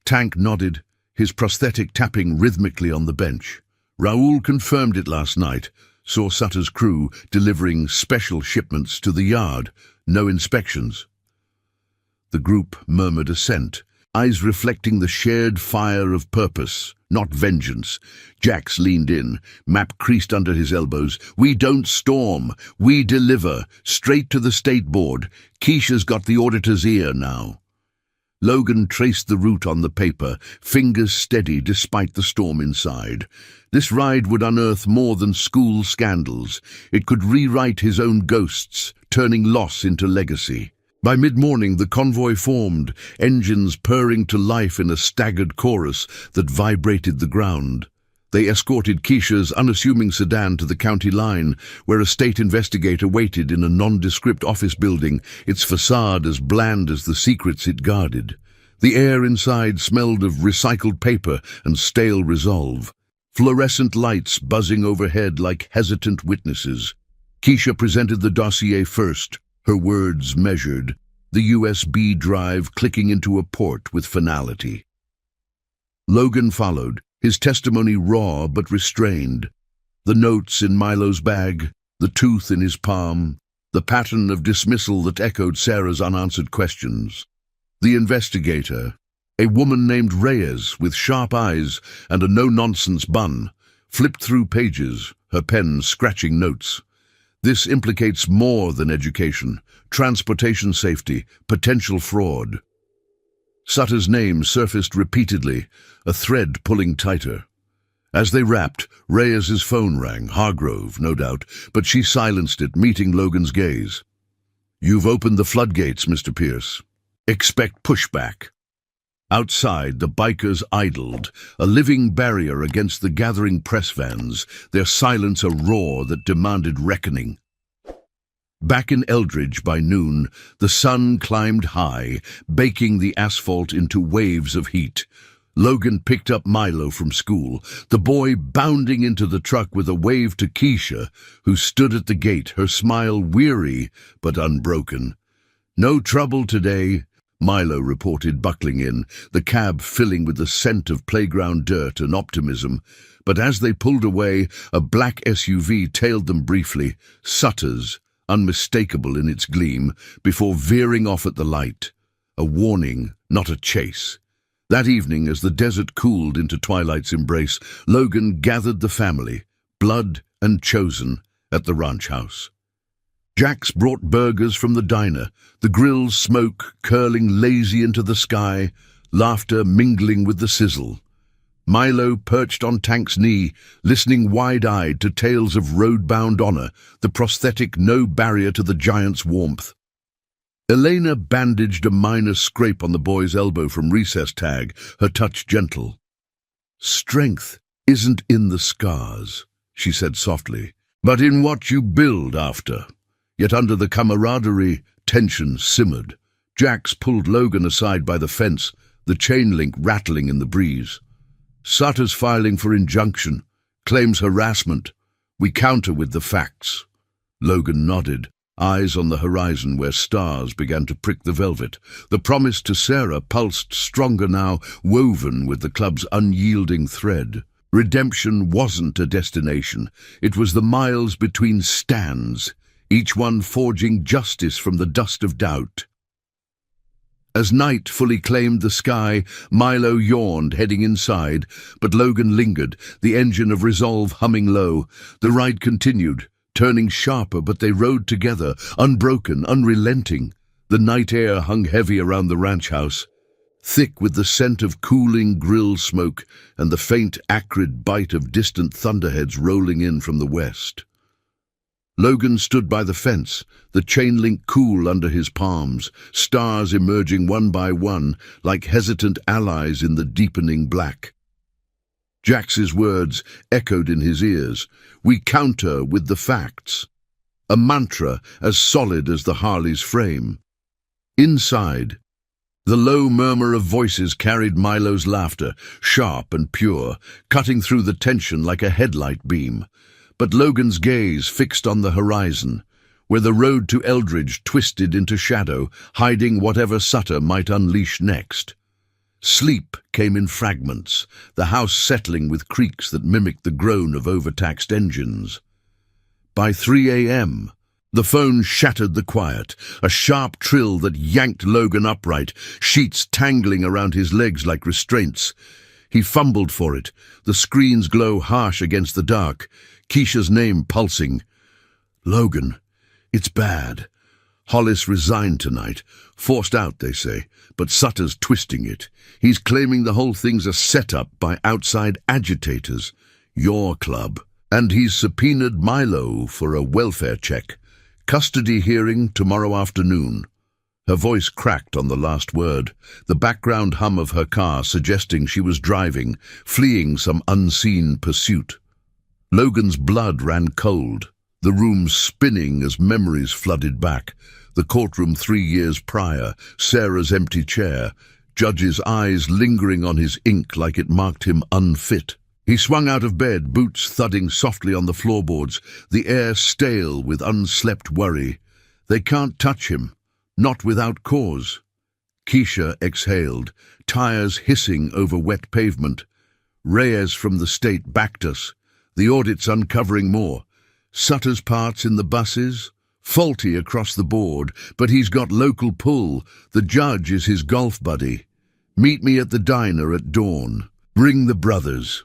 Tank nodded, his prosthetic tapping rhythmically on the bench. Raoul confirmed it last night, saw Sutter's crew delivering special shipments to the yard, no inspections. The group murmured assent, eyes reflecting the shared fire of purpose, not vengeance. Jax leaned in, map creased under his elbows. "We don't storm, we deliver, straight to the state board. Keisha's got the auditor's ear now." Logan traced the route on the paper, fingers steady despite the storm inside. This ride would unearth more than school scandals. It could rewrite his own ghosts, turning loss into legacy. By mid-morning, the convoy formed, engines purring to life in a staggered chorus that vibrated the ground. They escorted Keisha's unassuming sedan to the county line, where a state investigator waited in a nondescript office building, its facade as bland as the secrets it guarded. The air inside smelled of recycled paper and stale resolve. Fluorescent lights buzzing overhead like hesitant witnesses. Keisha presented the dossier first, her words measured, the USB drive clicking into a port with finality. Logan followed, his testimony raw but restrained. The notes in Milo's bag, the tooth in his palm, the pattern of dismissal that echoed Sarah's unanswered questions. The investigator, a woman named Reyes with sharp eyes and a no-nonsense bun, flipped through pages, her pen scratching notes. This implicates more than education, transportation safety, potential fraud. Sutter's name surfaced repeatedly, a thread pulling tighter. As they rapped, Reyes's phone rang, Hargrove, no doubt, but she silenced it, meeting Logan's gaze. "You've opened the floodgates, Mr. Pierce. Expect pushback." Outside, the bikers idled, a living barrier against the gathering press vans, their silence a roar that demanded reckoning. Back in Eldridge by noon, the sun climbed high, baking the asphalt into waves of heat. Logan picked up Milo from school, the boy bounding into the truck with a wave to Keisha, who stood at the gate, her smile weary but unbroken. "No trouble today," Milo reported, buckling in, the cab filling with the scent of playground dirt and optimism. But as they pulled away, a black SUV tailed them briefly, Sutter's, unmistakable in its gleam, before veering off at the light. A warning, not a chase. That evening, as the desert cooled into twilight's embrace, Logan gathered the family, blood and chosen, at the ranch house. Jax brought burgers from the diner, the grill's smoke curling lazy into the sky, laughter mingling with the sizzle. Milo perched on Tank's knee, listening wide-eyed to tales of road-bound honor, the prosthetic no barrier to the giant's warmth. Elena bandaged a minor scrape on the boy's elbow from recess tag, her touch gentle. "Strength isn't in the scars," she said softly, "but in what you build after." Yet under the camaraderie, tension simmered. Jax pulled Logan aside by the fence, the chain link rattling in the breeze. "Sutter's filing for injunction, claims harassment. We counter with the facts." Logan nodded, eyes on the horizon where stars began to prick the velvet. The promise to Sarah pulsed stronger now, woven with the club's unyielding thread. Redemption wasn't a destination. It was the miles between stands, each one forging justice from the dust of doubt. As night fully claimed the sky, Milo yawned, heading inside, but Logan lingered, the engine of resolve humming low. The ride continued, turning sharper, but they rode together, unbroken, unrelenting. The night air hung heavy around the ranch house, thick with the scent of cooling grill smoke and the faint, acrid bite of distant thunderheads rolling in from the west. Logan stood by the fence, the chain link cool under his palms, stars emerging one by one like hesitant allies in the deepening black. Jax's words echoed in his ears. "We counter with the facts." A mantra as solid as the Harley's frame. Inside, the low murmur of voices carried Milo's laughter, sharp and pure, cutting through the tension like a headlight beam. But Logan's gaze fixed on the horizon, where the road to Eldridge twisted into shadow, hiding whatever Sutter might unleash next. Sleep came in fragments, the house settling with creaks that mimicked the groan of overtaxed engines. By 3 a.m., the phone shattered the quiet, a sharp trill that yanked Logan upright, sheets tangling around his legs like restraints. He fumbled for it, the screen's glow harsh against the dark, Keisha's name pulsing. "Logan, it's bad. Hollis resigned tonight. Forced out, they say, but Sutter's twisting it. He's claiming the whole thing's a setup by outside agitators. Your club. And he's subpoenaed Milo for a welfare check. Custody hearing tomorrow afternoon." Her voice cracked on the last word, the background hum of her car suggesting she was driving, fleeing some unseen pursuit. Logan's blood ran cold, the room spinning as memories flooded back. The courtroom 3 years prior, Sarah's empty chair, Judge's eyes lingering on his ink like it marked him unfit. He swung out of bed, boots thudding softly on the floorboards, the air stale with unslept worry. They can't touch him, not without cause. Keisha exhaled, tires hissing over wet pavement. Reyes from the state backed us. The audit's uncovering more. Sutter's parts in the buses, faulty across the board, but he's got local pull. The judge is his golf buddy. Meet me at the diner at dawn. Bring the brothers.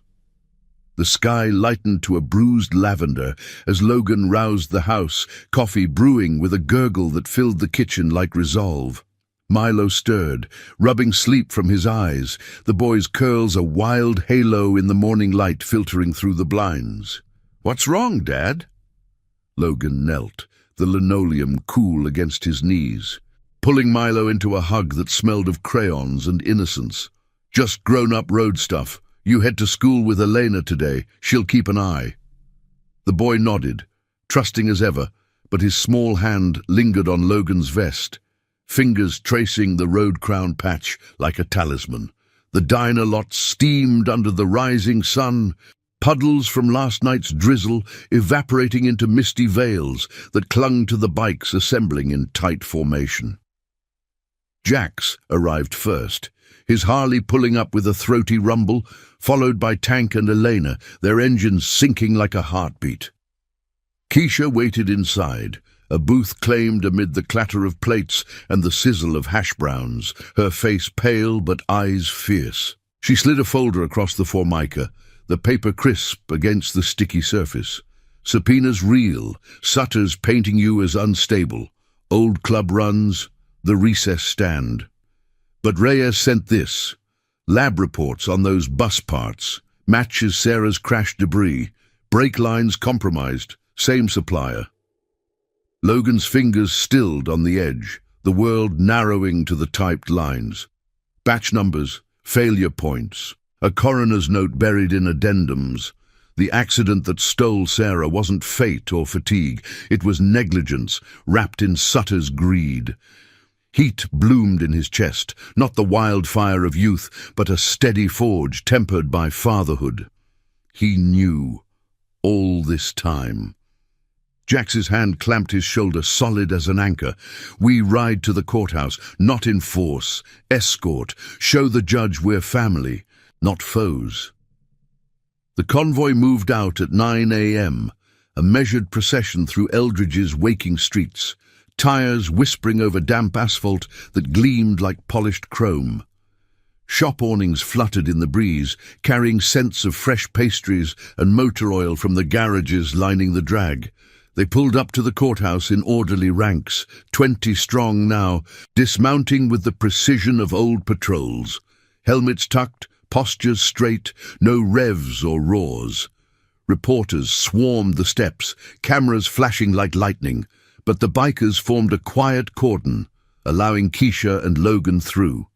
The sky lightened to a bruised lavender as Logan roused the house, coffee brewing with a gurgle that filled the kitchen like resolve. Milo stirred, rubbing sleep from his eyes, the boy's curls a wild halo in the morning light filtering through the blinds. "What's wrong, Dad?" Logan knelt, the linoleum cool against his knees, pulling Milo into a hug that smelled of crayons and innocence. Just grown-up road stuff. You head to school with Elena today. She'll keep an eye. The boy nodded, trusting as ever, but his small hand lingered on Logan's vest, fingers tracing the road crown patch like a talisman. The diner lot steamed under the rising sun, puddles from last night's drizzle evaporating into misty veils that clung to the bikes assembling in tight formation. Jax arrived first, his Harley pulling up with a throaty rumble, followed by Tank and Elena, their engines sinking like a heartbeat. Keisha waited inside, a booth claimed amid the clatter of plates and the sizzle of hash browns, her face pale but eyes fierce. She slid a folder across the formica, the paper crisp against the sticky surface. Subpoenas real, Sutter's painting you as unstable, old club runs, the recess stand. But Reyes sent this, lab reports on those bus parts, matches Sarah's crash debris, brake lines compromised, same supplier. Logan's fingers stilled on the edge, the world narrowing to the typed lines. Batch numbers, failure points, a coroner's note buried in addendums. The accident that stole Sarah wasn't fate or fatigue, it was negligence wrapped in Sutter's greed. Heat bloomed in his chest, not the wildfire of youth, but a steady forge tempered by fatherhood. He knew, all this time. Jax's hand clamped his shoulder solid as an anchor. We ride to the courthouse, not in force, escort, show the judge we're family, not foes. The convoy moved out at 9 a.m., a measured procession through Eldridge's waking streets, tires whispering over damp asphalt that gleamed like polished chrome. Shop awnings fluttered in the breeze, carrying scents of fresh pastries and motor oil from the garages lining the drag. They pulled up to the courthouse in orderly ranks, 20 strong now, dismounting with the precision of old patrols. Helmets tucked, postures straight, no revs or roars. Reporters swarmed the steps, cameras flashing like lightning, but the bikers formed a quiet cordon, allowing Keisha and Logan through.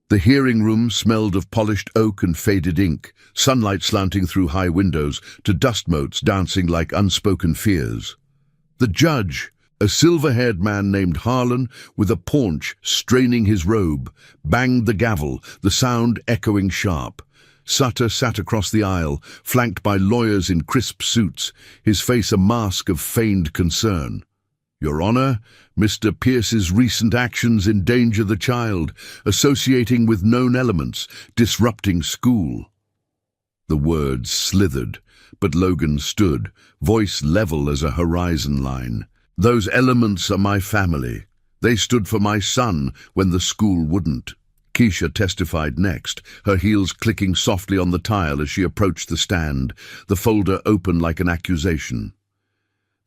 The hearing room smelled of polished oak and faded ink, sunlight slanting through high windows to dust motes dancing like unspoken fears. The judge, a silver-haired man named Harlan, with a paunch straining his robe, banged the gavel, the sound echoing sharp. Sutter sat across the aisle, flanked by lawyers in crisp suits, his face a mask of feigned concern. Your Honor, Mr. Pierce's recent actions endanger the child, associating with known elements, disrupting school. The words slithered, but Logan stood, voice level as a horizon line. Those elements are my family. They stood for my son when the school wouldn't. Keisha testified next, her heels clicking softly on the tile as she approached the stand, the folder open like an accusation.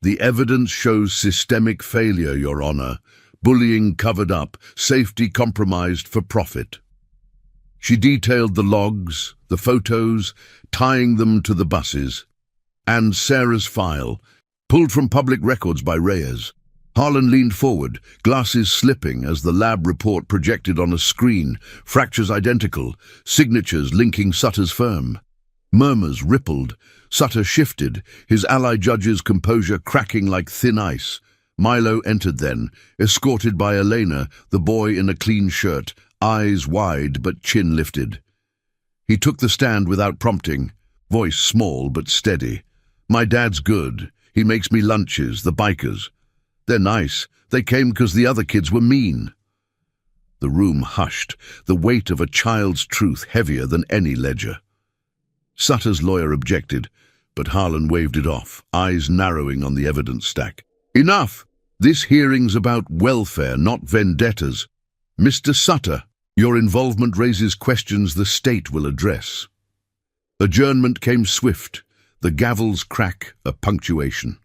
The evidence shows systemic failure, Your Honor. Bullying covered up, safety compromised for profit. She detailed the logs, the photos, tying them to the buses, and Sarah's file, pulled from public records by Reyes. Harlan leaned forward, glasses slipping as the lab report projected on a screen, fractures identical, signatures linking Sutter's firm. Murmurs rippled. Sutter shifted, his ally judge's composure cracking like thin ice. Milo entered then, escorted by Elena, the boy in a clean shirt, eyes wide but chin lifted. He took the stand without prompting, voice small but steady. My dad's good. He makes me lunches, the bikers. They're nice. They came because the other kids were mean. The room hushed, the weight of a child's truth heavier than any ledger. Sutter's lawyer objected, but Harlan waved it off, eyes narrowing on the evidence stack. Enough! This hearing's about welfare, not vendettas. Mr. Sutter, your involvement raises questions the state will address. Adjournment came swift, the gavel's crack a punctuation.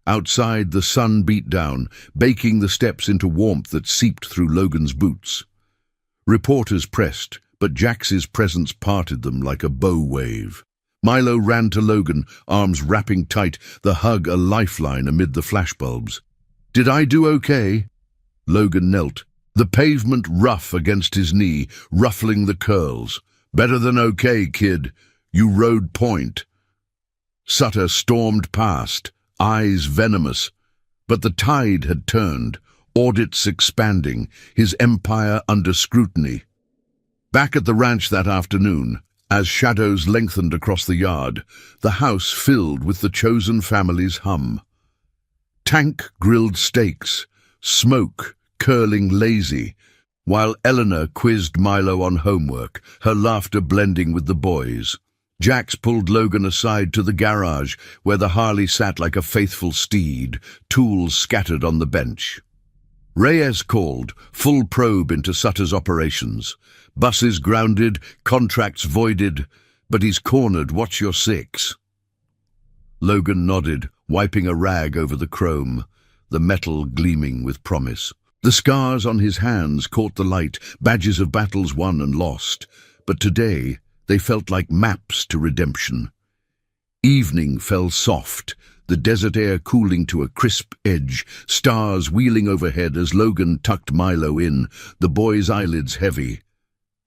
Outside, the sun beat down, baking the steps into warmth that seeped through Logan's boots. Reporters pressed, but Jax's presence parted them like a bow wave. Milo ran to Logan, arms wrapping tight, the hug a lifeline amid the flashbulbs. Did I do okay? Logan knelt, the pavement rough against his knee, ruffling the curls. "Better than okay, kid. You rode point." Sutter stormed past, eyes venomous. But the tide had turned, audits expanding, his empire under scrutiny. Back at the ranch that afternoon, as shadows lengthened across the yard, the house filled with the chosen family's hum. Tank-grilled steaks, smoke curling lazy, while Eleanor quizzed Milo on homework, her laughter blending with the boys. Jax pulled Logan aside to the garage, where the Harley sat like a faithful steed, tools scattered on the bench. Reyes called, full probe into Sutter's operations. Buses grounded, contracts voided, but he's cornered, watch your six. Logan nodded, wiping a rag over the chrome, the metal gleaming with promise. The scars on his hands caught the light, badges of battles won and lost, but today they felt like maps to redemption. Evening fell soft, the desert air cooling to a crisp edge, stars wheeling overhead as Logan tucked Milo in, the boy's eyelids heavy.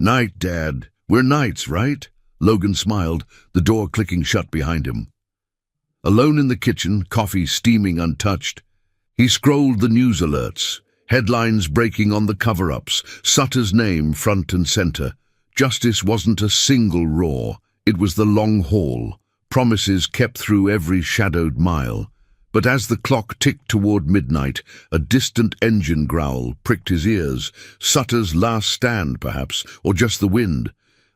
"Night, Dad. We're knights, right?" Logan smiled, the door clicking shut behind him. Alone in the kitchen, coffee steaming untouched, he scrolled the news alerts, headlines breaking on the cover-ups, Sutter's name front and center. Justice wasn't a single roar, it was the long haul, promises kept through every shadowed mile. But as the clock ticked toward midnight, a distant engine growl pricked his ears. Sutter's last stand, perhaps, or just the wind.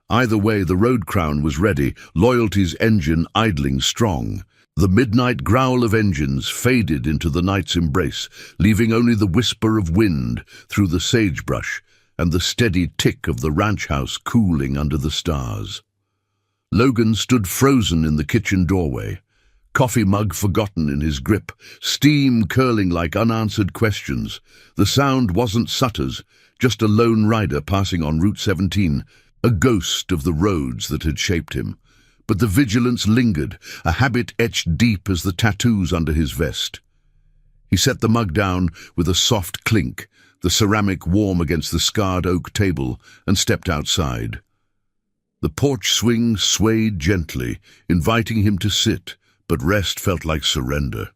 Either way, the road crown was ready, loyalty's engine idling strong. The midnight growl of engines faded into the night's embrace, leaving only the whisper of wind through the sagebrush and the steady tick of the ranch house cooling under the stars. Logan stood frozen in the kitchen doorway, coffee mug forgotten in his grip, steam curling like unanswered questions. The sound wasn't Sutter's, just a lone rider passing on Route 17, a ghost of the roads that had shaped him. But the vigilance lingered, a habit etched deep as the tattoos under his vest. He set the mug down with a soft clink, the ceramic warm against the scarred oak table, and stepped outside. The porch swing swayed gently, inviting him to sit, but rest felt like surrender.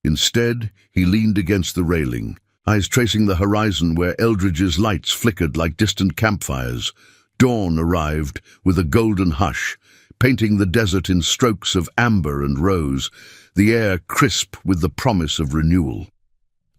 Instead, he leaned against the railing, eyes tracing the horizon where Eldridge's lights flickered like distant campfires. Dawn arrived with a golden hush, painting the desert in strokes of amber and rose, the air crisp with the promise of renewal.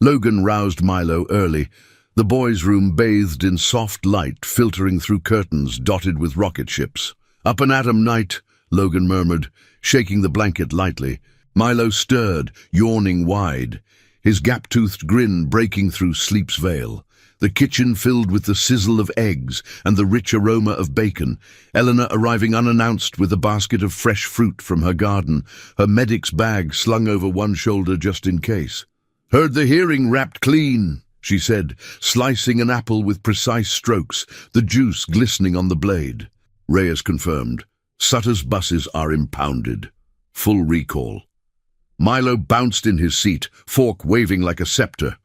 Logan roused Milo early, the boys' room bathed in soft light filtering through curtains dotted with rocket ships. "Up and at 'em, Knight," Logan murmured, shaking the blanket lightly. Milo stirred, yawning wide, his gap-toothed grin breaking through sleep's veil. The kitchen filled with the sizzle of eggs and the rich aroma of bacon, Eleanor arriving unannounced with a basket of fresh fruit from her garden, her medic's bag slung over one shoulder just in case. "Heard the hearing wrapped clean," she said, slicing an apple with precise strokes, the juice glistening on the blade. Reyes confirmed. "Sutter's buses are impounded. Full recall." Milo bounced in his seat, fork waving like a scepter.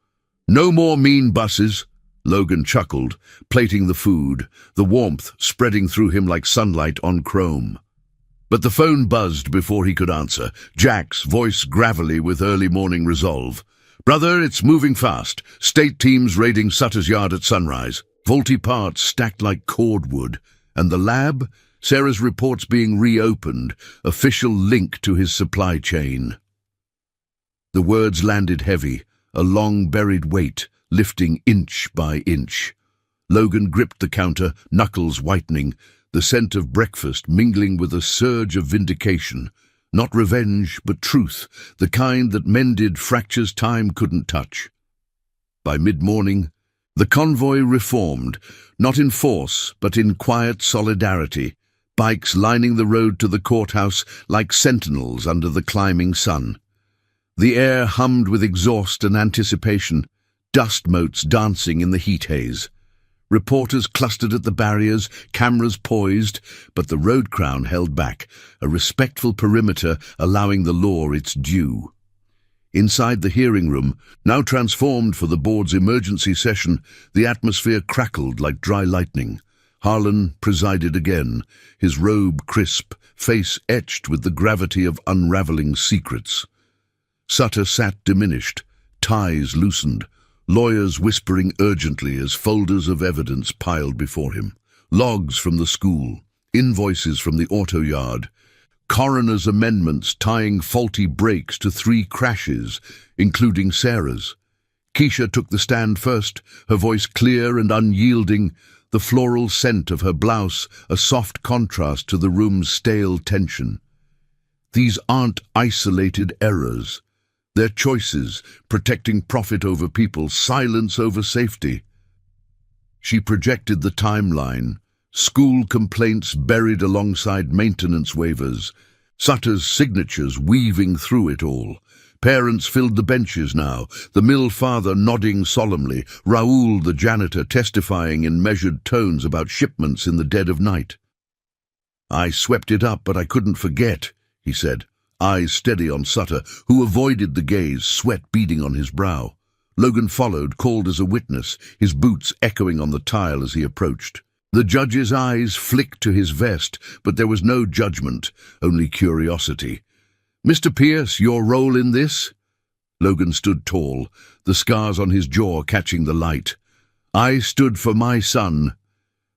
"No more mean buses." Logan chuckled, plating the food, the warmth spreading through him like sunlight on chrome. But the phone buzzed before he could answer, Jack's voice gravelly with early morning resolve. "Brother, it's moving fast. State teams raiding Sutter's yard at sunrise. Faulty parts stacked like cordwood. And the lab? Sarah's reports being reopened, official link to his supply chain." The words landed heavy, a long-buried weight, lifting inch by inch. Logan gripped the counter, knuckles whitening, the scent of breakfast mingling with a surge of vindication. Not revenge, but truth, the kind that mended fractures time couldn't touch. By mid-morning, the convoy reformed, not in force, but in quiet solidarity, bikes lining the road to the courthouse like sentinels under the climbing sun. The air hummed with exhaust and anticipation, dust motes dancing in the heat haze. Reporters clustered at the barriers, cameras poised, but the road crown held back, a respectful perimeter allowing the law its due. Inside the hearing room, now transformed for the board's emergency session, the atmosphere crackled like dry lightning. Harlan presided again, his robe crisp, face etched with the gravity of unraveling secrets. Sutter sat diminished, ties loosened, lawyers whispering urgently as folders of evidence piled before him. Logs from the school, invoices from the auto yard, coroner's amendments tying faulty brakes to 3 crashes, including Sarah's. Keisha took the stand first, her voice clear and unyielding, the floral scent of her blouse a soft contrast to the room's stale tension. These aren't isolated errors. They're choices, protecting profit over people, silence over safety. She projected the timeline, school complaints buried alongside maintenance waivers, Sutter's signatures weaving through it all. Parents filled the benches now, the mill father nodding solemnly, Raoul the janitor testifying in measured tones about shipments in the dead of night. "I swept it up, but I couldn't forget," he said, eyes steady on Sutter, who avoided the gaze, sweat beading on his brow. Logan followed, called as a witness, his boots echoing on the tile as he approached. The judge's eyes flicked to his vest, but there was no judgment, only curiosity. "Mr. Pierce, your role in this?" Logan stood tall, the scars on his jaw catching the light. "I stood for my son.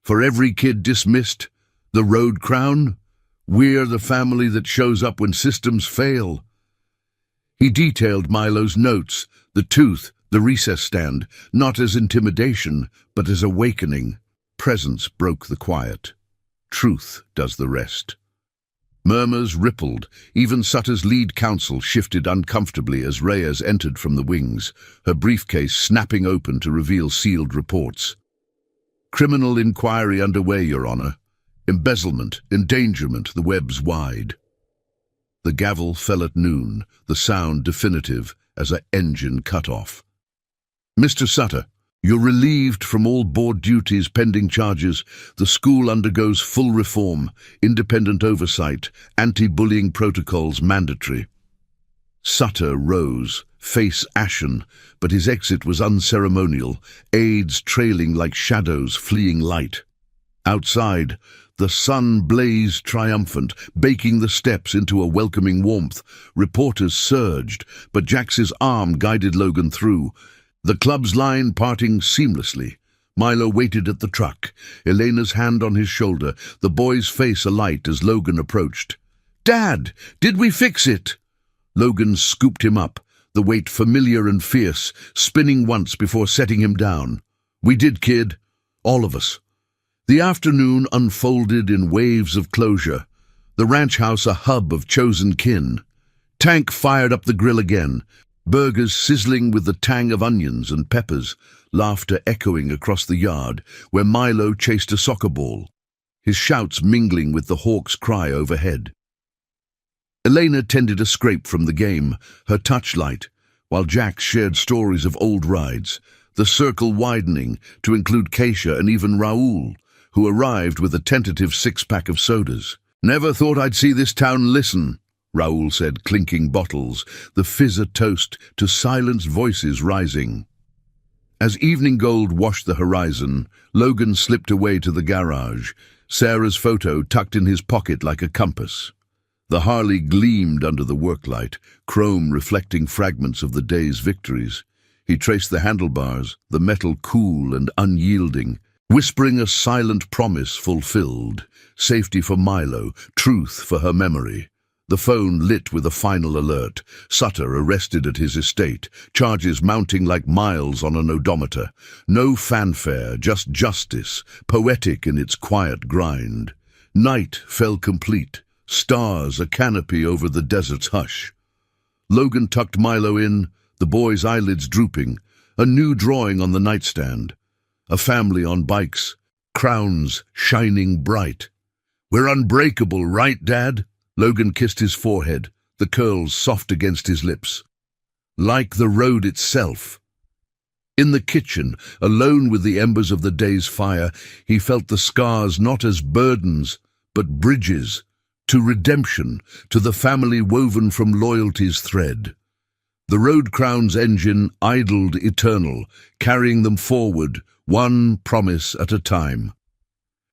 For every kid dismissed, the road crown. We're the family that shows up when systems fail." He detailed Milo's notes, the tooth, the recess stand, not as intimidation, but as awakening. Presence broke the quiet. Truth does the rest. Murmurs rippled. Even Sutter's lead counsel shifted uncomfortably as Reyes entered from the wings, her briefcase snapping open to reveal sealed reports. "Criminal inquiry underway, Your Honor. Embezzlement, endangerment, the web's wide." The gavel fell at noon, the sound definitive as an engine cut off. "Mr. Sutter, you're relieved from all board duties pending charges. The school undergoes full reform, independent oversight, anti-bullying protocols mandatory." Sutter rose, face ashen, but his exit was unceremonial, aides trailing like shadows fleeing light. Outside, the sun blazed triumphant, baking the steps into a welcoming warmth. Reporters surged, but Jax's arm guided Logan through. The club's line parting seamlessly. Milo waited at the truck, Elena's hand on his shoulder, the boy's face alight as Logan approached. "Dad, did we fix it?" Logan scooped him up, the weight familiar and fierce, spinning once before setting him down. "We did, kid. All of us." The afternoon unfolded in waves of closure, the ranch house a hub of chosen kin. Tank fired up the grill again, burgers sizzling with the tang of onions and peppers, laughter echoing across the yard where Milo chased a soccer ball, his shouts mingling with the hawk's cry overhead. Elena tended a scrape from the game, her touch light, while Jax shared stories of old rides, the circle widening to include Keisha and even Raoul, who arrived with a tentative 6-pack of sodas. "Never thought I'd see this town listen," Raoul said, clinking bottles, the fizz a toast to silenced voices rising. As evening gold washed the horizon, Logan slipped away to the garage, Sarah's photo tucked in his pocket like a compass. The Harley gleamed under the worklight, chrome reflecting fragments of the day's victories. He traced the handlebars, the metal cool and unyielding, whispering a silent promise fulfilled, safety for Milo, truth for her memory. The phone lit with a final alert. Sutter arrested at his estate, charges mounting like miles on an odometer. No fanfare, just justice, poetic in its quiet grind. Night fell complete, stars a canopy over the desert's hush. Logan tucked Milo in, the boy's eyelids drooping, a new drawing on the nightstand. A family on bikes, crowns shining bright. "We're unbreakable, right, Dad?" Logan kissed his forehead, the curls soft against his lips. "Like the road itself." In the kitchen, alone with the embers of the day's fire, he felt the scars not as burdens, but bridges, to redemption, to the family woven from loyalty's thread. The Road Crown's engine idled eternal, carrying them forward, one promise at a time.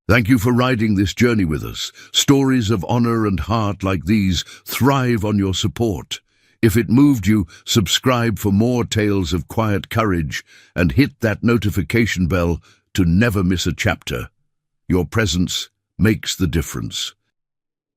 Thank you for riding this journey with us. Stories of honor and heart like these thrive on your support. If it moved you, subscribe for more tales of quiet courage and hit that notification bell to never miss a chapter. Your presence makes the difference.